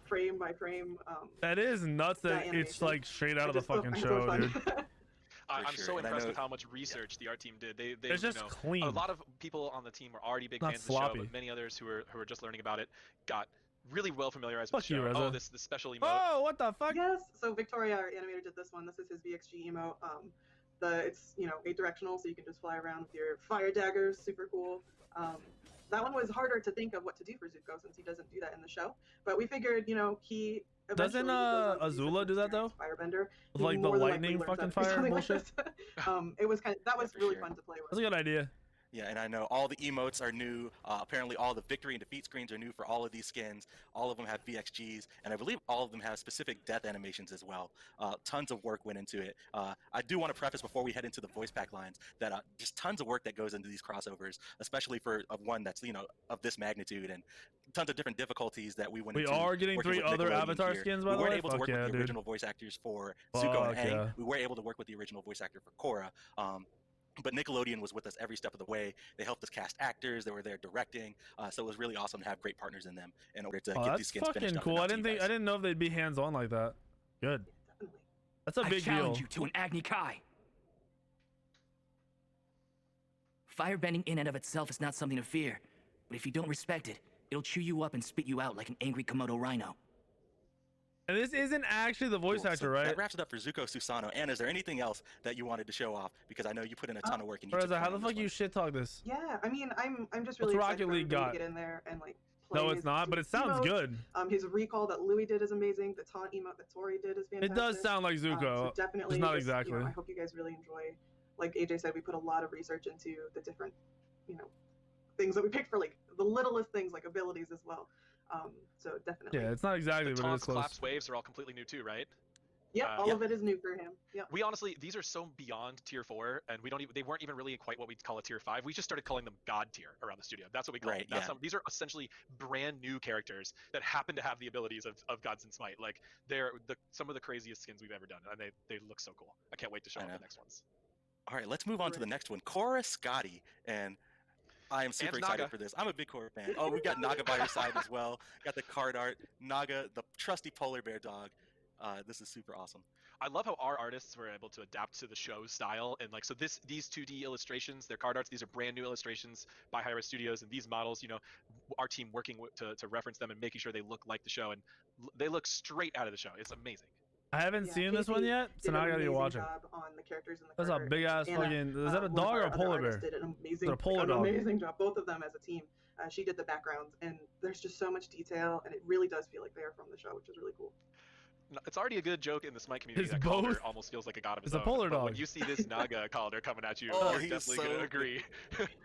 frame by frame. That is nuts that that it's animation. like straight out of the fucking I had so show, much dude. fun. I'm sure. so And I impressed know- with how much research the art team did. They It's just you know, clean. a lot of people on the team were already big Not fans of the show, sloppy. but many others who were just learning about it got really well familiarized Fuck with the you, show. Reza. Oh, this special emote. Oh, what the fuck? Yes. So Victoria, our animator, did this one. This is his VXG emote. It's 8 directional, so you can just fly around with your fire daggers. Super cool. That one was harder to think of what to do for Zuko, since he doesn't do that in the show. But we figured, he Doesn't, eventually goes on to do Azula such do that, experienced Firebender. With, He like, the more than likely lightning learns fucking how to do fire something like bullshit? this. It was that was for really sure. fun to play with. That's a good idea. Yeah, and I know all the emotes are new. Apparently, all the victory and defeat screens are new for all of these skins. All of them have VXGs, and I believe all of them have specific death animations as well. Tons of work went into it. I do want to preface before we head into the voice pack lines that just tons of work that goes into these crossovers, especially for one that's of this magnitude, and tons of different difficulties that we went We into. are getting working 3 with other Nickelodeon Avatar here. skins, by We the weren't way? able to Fuck work yeah, with the dude. original voice actors for Zuko and Fuck Aang. yeah. We were able to work with the original voice actor for Korra. But Nickelodeon was with us every step of the way. They helped us cast actors. They were there directing. So it was really awesome to have great partners in them in order to Oh, get these that's skins finished fucking up cool. and I out to didn't you think I guys. didn't know if they'd be hands on like that. Good. Definitely. That's a I big challenge deal. you to an Agni Kai. Firebending in and of itself is not something to fear. but if you don't respect it, it'll chew you up and spit you out like an angry Komodo rhino. And this isn't actually the voice Cool. actor, So right? that wraps it up for Zuko Susano. And is there anything else that you wanted to show off? Because I know you put in a ton of work and you took Hirez, how point the on fuck this you one. shit talk this? Yeah, I mean, I'm just What's really Rocket excited for League everybody got? to get in there and like play No, his it's not, but it sounds emotes. good. His recall that Louis did is amazing. The taunt emote that Tori did is fantastic. It does sound like Zuko. So definitely, It's not just, exactly. You know, I hope you guys really enjoy. Like AJ said, we put a lot of research into the different, you know, things that we picked for like the littlest things like abilities as well. So definitely. Yeah, it's not exactly, The but it's taunts, close. claps, waves are all completely new too, right? Yep, all of it is new for him. Yep. We honestly, these are so beyond tier 4, and we don't even, they weren't even really quite what we'd call a tier 5. We just started calling them God tier around the studio. That's what we call them. That's these are essentially brand new characters that happen to have the abilities of Gods in Smite. Like they're some of the craziest skins we've ever done, and they look so cool. I can't wait to show off the next ones. All right, let's move on to the next one. Korra Scotty, and I am super excited Naga. for this. I'm a big Korra fan. Oh, we've got Naga by your side as well. Got the card art. Naga, the trusty polar bear dog. This is super awesome. I love how our artists were able to adapt to the show's style, and like so these 2D illustrations, they're card arts. These are brand new illustrations by Hirez Studios, and these models, you know, our team working to reference them and making sure they look like the show, and they look straight out of the show. It's amazing. I haven't seen this one yet, so did now I an gotta go amazing watch it. job on the characters in the That's a card big art. ass Anna, fucking. Is that a one of dog our or a other polar artists bear? Did an Is it a polar an dog? amazing job. Both of them as a team. She did the backgrounds, and there's just so much detail, and it really does feel like they are from the show, which is really cool. It's already a good joke in the Smite community It's that both. Calder almost feels like a god of his It's a own. polar But dog. when you see this Naga Calder coming at you, Oh, you're he's definitely so gonna agree.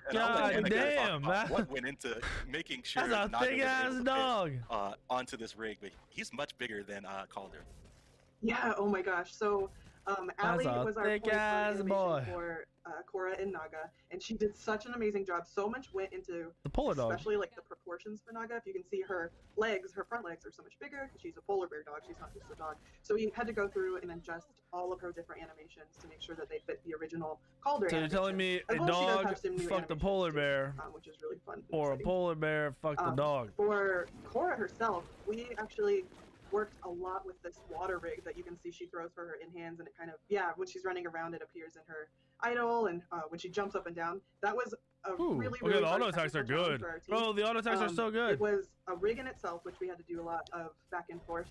And I'll let God Anna kinda talk damn, about man. what went into making sure That's a Naga big was ass able to dog. fit, onto this rig, but he's much bigger than Calder. Yeah, oh my gosh. So, Allie a was our thick point ass for boy. animation for Korra and Naga, and she did such an amazing job. So much went into The polar dog. especially like the proportions for Naga. If you can see her legs, her front legs are so much bigger because she's a polar bear dog. She's not just a dog. So we had to go through and adjust all of her different animations to make sure that they fit the original Calder. So you're telling me As a well as she does dog have some new fucked a animations polar too, bear, which is really fun. and or a exciting. polar bear fucked the dog? For Korra herself, we actually worked a lot with this water rig that you can see she throws for her in hands, and it kind of, when she's running around, it appears in her idol, and when she jumps up and down, that was a really okay, the fun auto attacks are technical challenge good. for our team. Bro, the auto attacks are so good. It was a rig in itself, which we had to do a lot of back and forth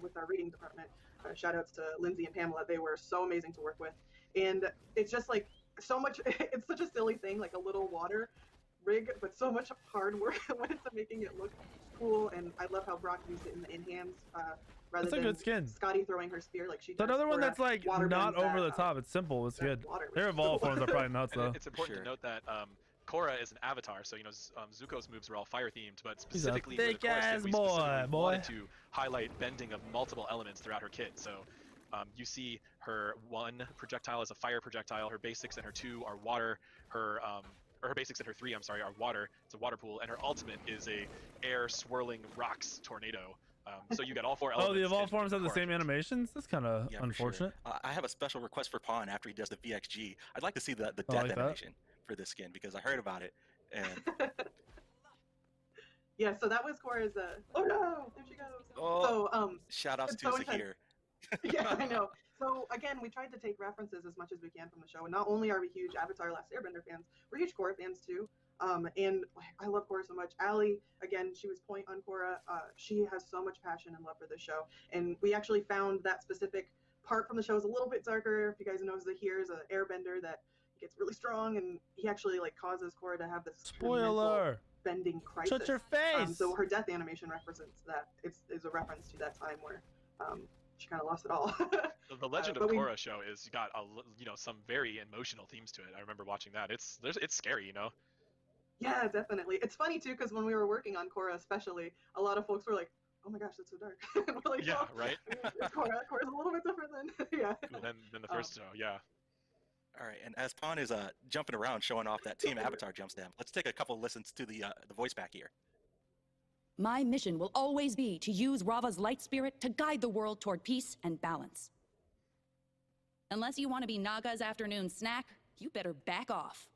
with our reading department. Shout outs to Lindsay and Pamela. They were so amazing to work with. And it's just like so much, it's such a silly thing, like a little water rig, but so much hard work went into making it look cool. And I love how Brock used it in the in-hands rather That's a than good skin. Scotty throwing her spear like she It's does. another one for, that's like water not bends over the that, top. It's simple. It's that good. water, which Their is evolved cool. forms are probably nuts And though. it's important to note that Korra is an avatar, so you know Zuko's moves are all fire themed, but He's a specifically for the thick Korra ass skin, we boy, specifically boy. wanted to highlight bending of multiple elements throughout her kit. So you see her one projectile is a fire projectile, her basics and her two are water, or her basics and her three, I'm sorry, are water. It's a water pool, and her ultimate is a air swirling rocks tornado. So you get all four elements. Oh, the evolved in forms have the Korra. same animations? That's kind of Yeah, for unfortunate. Sure. I have a special request for Pawn after he does the VXG. I'd like to see the I death like that. animation for this skin because I heard about it. And Yeah, so that was Korra's. Oh no, there she goes. Oh, So shout outs it's to so intense. Zahir. Yeah, I know. So again, we tried to take references as much as we can from the show. And not only are we huge Avatar: Last Airbender fans, we're huge Korra fans too. And I love Korra so much. Allie, again, she was point on Korra. She has so much passion and love for the show. And we actually found that specific part from the show is a little bit darker. If you guys know, Zahir is an airbender that gets really strong, and he actually like causes Korra to have this kind of mental Spoiler! bending crisis. Shut your face! So her death animation represents that. It's a reference to that time where she kind of lost it all. The Legend but of we- Korra show is got some very emotional themes to it. I remember watching that. It's scary, you know. Yeah, definitely. It's funny too because when we were working on Korra, especially, a lot of folks were like, "Oh my gosh, that's so dark." And we're like, Yeah, "Oh, right. I mean, it's Korra. Korra's a little bit different than yeah." Than the first show, yeah. All right, and as Pawn is jumping around showing off that Team Avatar jump stamp, let's take a couple listens to the voice back here. My mission will always be to use Rava's light spirit to guide the world toward peace and balance. Unless you want to be Naga's afternoon snack, you better back off.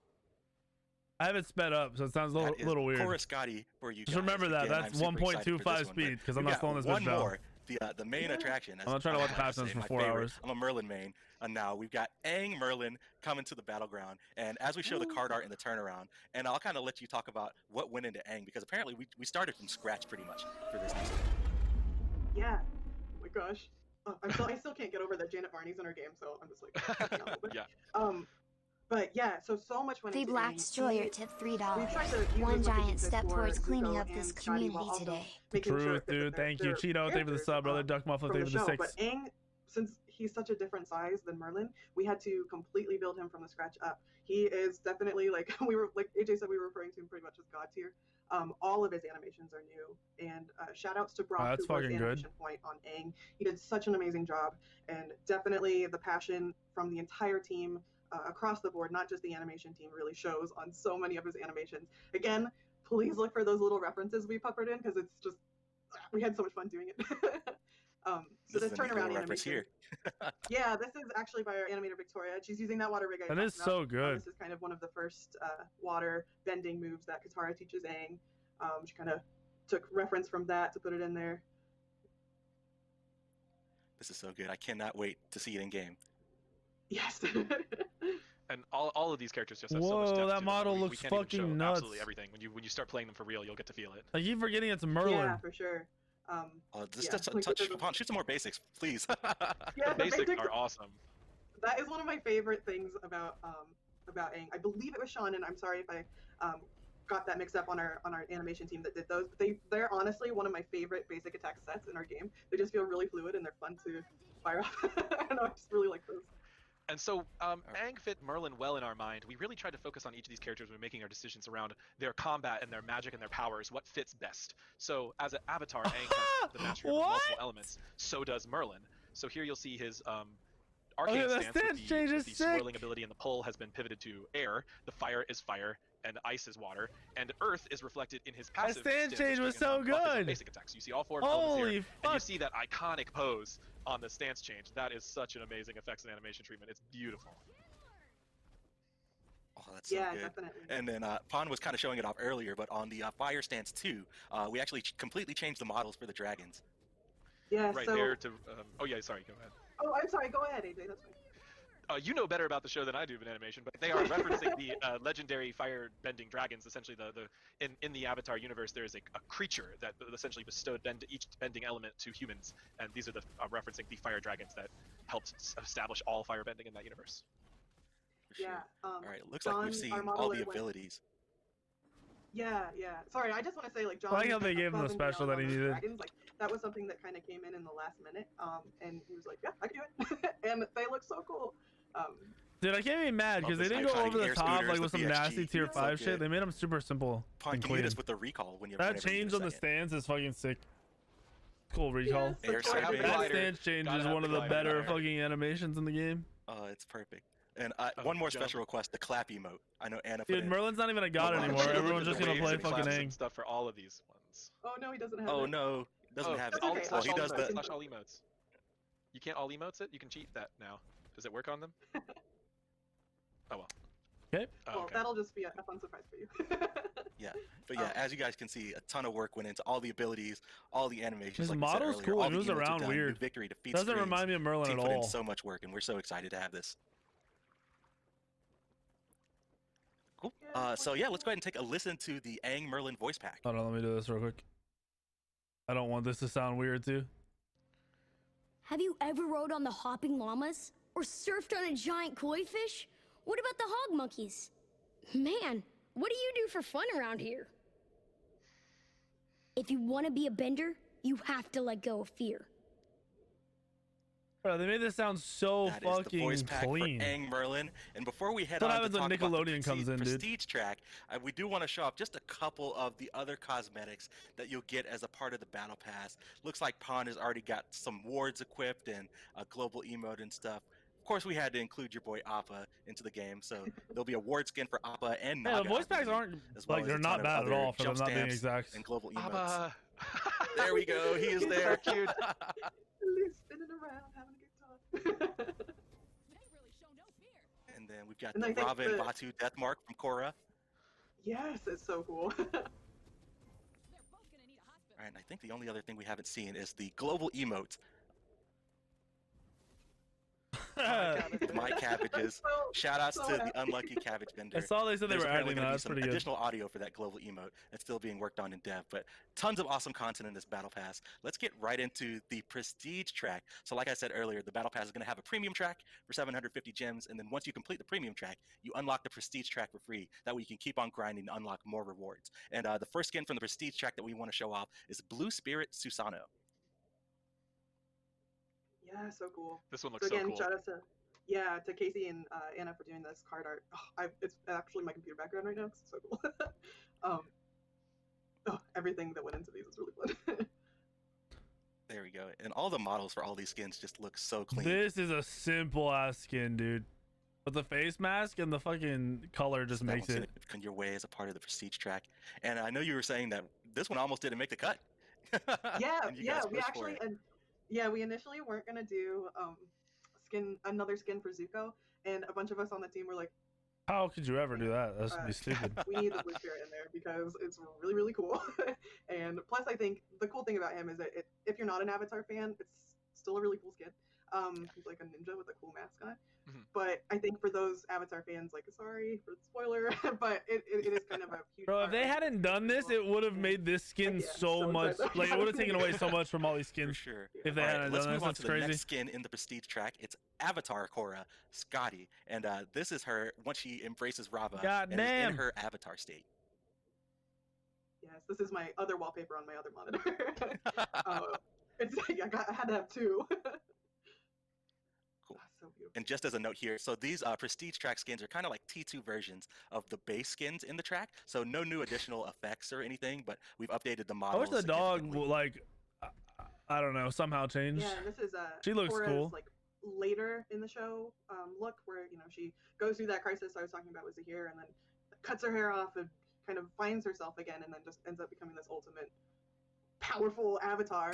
I have it sped up, so it sounds a That is little weird. Korra Scotty for you Just guys. remember that. Again, that's I'm super excited for 1.25 this one, speed, but 'cause I'm we not got slowing this one bitch down. more the main attraction. I'm not trying to watch passions for 4 hours. I'm a Merlin main, and now we've got Aang Merlin coming to the battleground. And as we show the card art and the turnaround, and I'll kind of let you talk about what went into Aang, because apparently we started from scratch pretty much for this new set. Yeah. Oh my gosh. I still can't get over that Janet Varney's in our game, so I'm just like. Yeah. But yeah, so much went The into Black Aang. Destroyer tipped $3. One One giant step towards cleaning up this community today. Truth, dude. Thank you, Cheeto. Thank you for the sub, brother. Duck Muffler, thank you for the 6. But Aang, since he's such a different size than Merlin, we had to completely build him from the scratch up. He is definitely like AJ said, we were referring to him pretty much as God tier. All of his animations are new, and shout outs to Brock, that's who was fucking animation good. point on Aang. He did such an amazing job, and definitely the passion from the entire team across the board, not just the animation team, really shows on so many of his animations. Again, please look for those little references we peppered in, because it's just, we had so much fun doing it. So this turnaround animation here. Yeah, this is actually by our animator Victoria. She's using that water rig. That is so good. This is kind of one of the first water bending moves that Katara teaches Aang. She kind of took reference from that to put it in there. This is so good. I cannot wait to see it in game. Yes. And all of these characters just have so much Whoa, depth that to model them. We looks can't even fucking show nuts. Absolutely everything. When you start playing them for real, you'll get to feel it. I keep forgetting it's Merlin. Yeah, for sure. Just yeah, touch upon, shoot some more basics, please. Yeah, The basics are awesome. That is one of my favorite things about Aang. I believe it was Sean, and I'm sorry if I got that mixed up on our animation team that did those. But they're honestly one of my favorite basic attack sets in our game. They just feel really fluid and they're fun to fire off. I don't know, I just really like those. And so Aang fit Merlin well in our mind. We really tried to focus on each of these characters when making our decisions around their combat and their magic and their powers, what fits best. So as an avatar, Aang has the mastery of multiple elements. So does Merlin. So here you'll see his arcane stance with the swirling ability, and the pull has been pivoted to air. The fire is fire, and ice is water, and earth is reflected in his passive. That stance change was so good. Basic attacks. You see all 4 elements Holy here, fuck. and you see that iconic pose on the stance change. That is such an amazing effects and animation treatment. It's beautiful. Oh, that's so good. Definitely. And then Pon was kind of showing it off earlier, but on the fire stance 2, we actually completely changed the models for the dragons. Yeah, Right so... there to. Oh yeah, sorry. Go ahead. Oh, I'm sorry. Go ahead, AJ. That's fine. You know better about the show than I do in animation, but they are referencing the legendary fire-bending dragons. Essentially, in the Avatar universe, there is a creature that essentially bestowed each bending element to humans, and these are the referencing the fire dragons that helped establish all fire-bending in that universe. For sure. Yeah. All right, looks like we've seen all the abilities. Yeah. Sorry, I just want to say, like, John. I like how they gave him the special that he needed. Dragons, like, that was something that kind of came in the last minute, and he was like, "Yeah, I can do it," and they look so cool. Dude, I can't be mad because they didn't go over the top like with some nasty tier 5 shit. They made them super simple and Can you clean. hit us with the recall when you're That change on the stance is fucking sick. Cool recall. Yes, That stance change is one of the better fucking animations in the game. Oh, it's perfect. And one more special request: the clap emote. I know Anna. Dude, Merlin's not even a god anymore. Everyone's just gonna play fucking Aang. Stuff for all of these ones. Oh no, he doesn't have Oh it. no, doesn't have it. okay. Well, he does that. Slash all emotes. You can't all emotes it. You can cheat that now. Does it work on them? Oh well. Okay. Well, Okay. that'll just be a fun surprise for you. Yeah, but yeah, as you guys can see, a ton of work went into all the abilities, all the animations. His like model's we said earlier, cool. all It the moves emotes are around done, weird. new victory, defeat Doesn't screens. remind me of Merlin Team at put in all. so much work, and we're so excited to have this. Cool. So yeah, let's go ahead and take a listen to the Aang Merlin voice pack. Hold on, let me do this real quick. I don't want this to sound weird too. Have you ever rode on the hopping llamas? Or surfed on a giant koi fish? What about the hog monkeys? Man, what do you do for fun around here? If you want to be a bender, you have to let go of fear. Bro, they made this sound so That is the fucking voice pack clean. for Aang Merlin. And before we head That's what on to happens when talk about the Nickelodeon comes in, dude. prestige track, we do want to show off just a couple of the other cosmetics that you'll get as a part of the battle pass. Looks like Pon has already got some wards equipped and a global emote and stuff. Of course, we had to include your boy Appa into the game, so there'll be a ward skin for Appa and Naga. Yeah, the voice packs aren't like they're not bad at all for them not being exact. And global emotes. Abba. There we go. He is there. Cute. Spinning around, having a good time. And then we've got And I the think Rava and the- Batu death mark from Korra. Yes, it's so cool. All right, and I think the only other thing we haven't seen is the global emote. My cabbages. Shout outs to the unlucky cabbage vendor. I saw they said they There's were apparently adding gonna that. be That's some pretty good. additional audio for that global emote that's still being worked on in dev, but tons of awesome content in this battle pass. Let's get right into the prestige track. So like I said earlier, the battle pass is going to have a premium track for 750 gems, and then once you complete the premium track, you unlock the prestige track for free. That way you can keep on grinding to unlock more rewards. And the first skin from the prestige track that we want to show off is Blue Spirit Susano. Yeah, so cool. This one looks so again, so cool. Shout out to Casey and Anna for doing this card art. It's actually my computer background right now. It's so cool. Everything that went into these is really fun. There we go. And all the models for all these skins just look so clean. This is a simple ass skin, dude. But the face mask and the fucking color just makes it come your way as a part of the prestige track. And I know you were saying that this one almost didn't make the cut. We initially weren't gonna do another skin for Zuko, and a bunch of us on the team were like, how could you ever do that? That's be stupid. We need the Blue Spirit in there because it's really, really cool. And plus, I think the cool thing about him is that if you're not an Avatar fan, it's still a really cool skin. He's like a ninja with a cool mask on. Mm-hmm. But I think for those Avatar fans, like, sorry for the spoiler, but it is kind of a huge. Bro, if they hadn't done this, it would have made this skin so much. Like, it would have taken away so much from all these skins. For sure. If they hadn't let's done move this, on that's to crazy. The next skin in the prestige track. It's Avatar Korra, Scotty, and this is her once she embraces Rava and is in her Avatar state. Yes, this is my other wallpaper on my other monitor. I had to have two. Cool. So and just as a note here, so these prestige track skins are kind of like T2 versions of the base skins in the track. So no new additional effects or anything, but we've updated the model. I wish the dog like I don't know, somehow changed. Yeah, this is she looks Korra's, cool. Like later in the show, look where she goes through that crisis I was talking about with Zahir, and then cuts her hair off and kind of finds herself again, and then just ends up becoming this ultimate powerful avatar.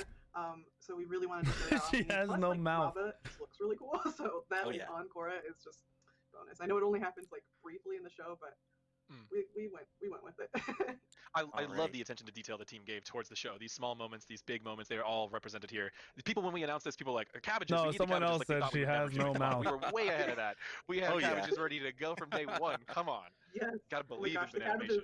So we really wanted to show that off. She has no mouth. Rava looks really cool. So that on Korra is just bonus. I know it only happens like briefly in the show, but we went with it. I love the attention to detail the team gave towards the show. These small moments, these big moments, they're all represented here. People, when we announced this, people were like, cabbages. No, someone else said she has no mouth. We were way ahead of that. We had cabbages ready to go from day one. Come on. Yes. Gotta believe in animation.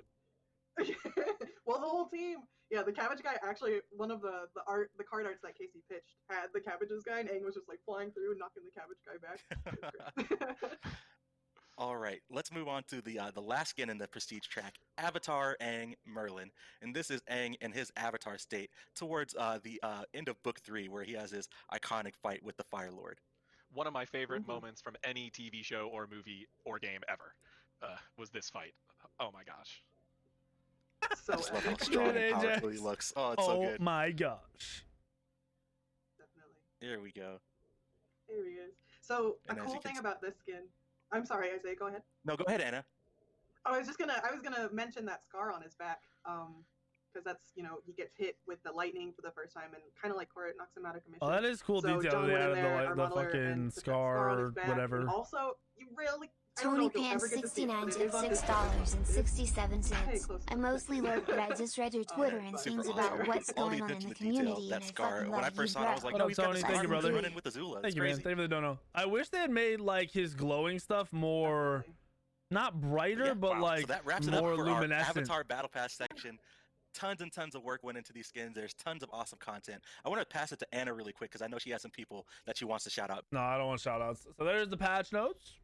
Well, the whole team. Yeah, the cabbage guy, actually, one of the card arts that Casey pitched had the cabbages guy, and Aang was just like flying through and knocking the cabbage guy back. All right, let's move on to the last skin in the prestige track, Avatar Aang Merlin, and this is Aang in his Avatar state towards the end of Book 3, where he has his iconic fight with the Fire Lord. One of my favorite moments from any TV show or movie or game ever was this fight. Oh my gosh. So I just love how strong and powerful he looks. Oh, it's so good. Oh my gosh. Definitely. Here we go. Here he is. So a cool thing about this skin. I'm sorry, Isaiah, go ahead. No, go ahead, Anna. I was gonna mention that scar on his back. Because that's, he gets hit with the lightning for the first time, and kind of like Korra, it knocks him out of commission. Oh, that is cool detail. They added the fucking scar or whatever. And also, you really. Tony Pan 69 to $6.67. I mostly lurk, but I just read your Twitter and things about what's going on in the community, and I fucking when I love first you, saw it, I was like, What no, up, he's got Tony? this Thank you, brother. running with Azula. Thank you, man. Thank you for the dono. I wish they had made like his glowing stuff more, not brighter, but like so that wraps it more up for luminescent. Our Avatar Battle Pass section. Tons and tons of work went into these skins. There's tons of awesome content. I want to pass it to Anna really quick because I know she has some people that she wants to shout out. No, I don't want shout outs. So there's the patch notes.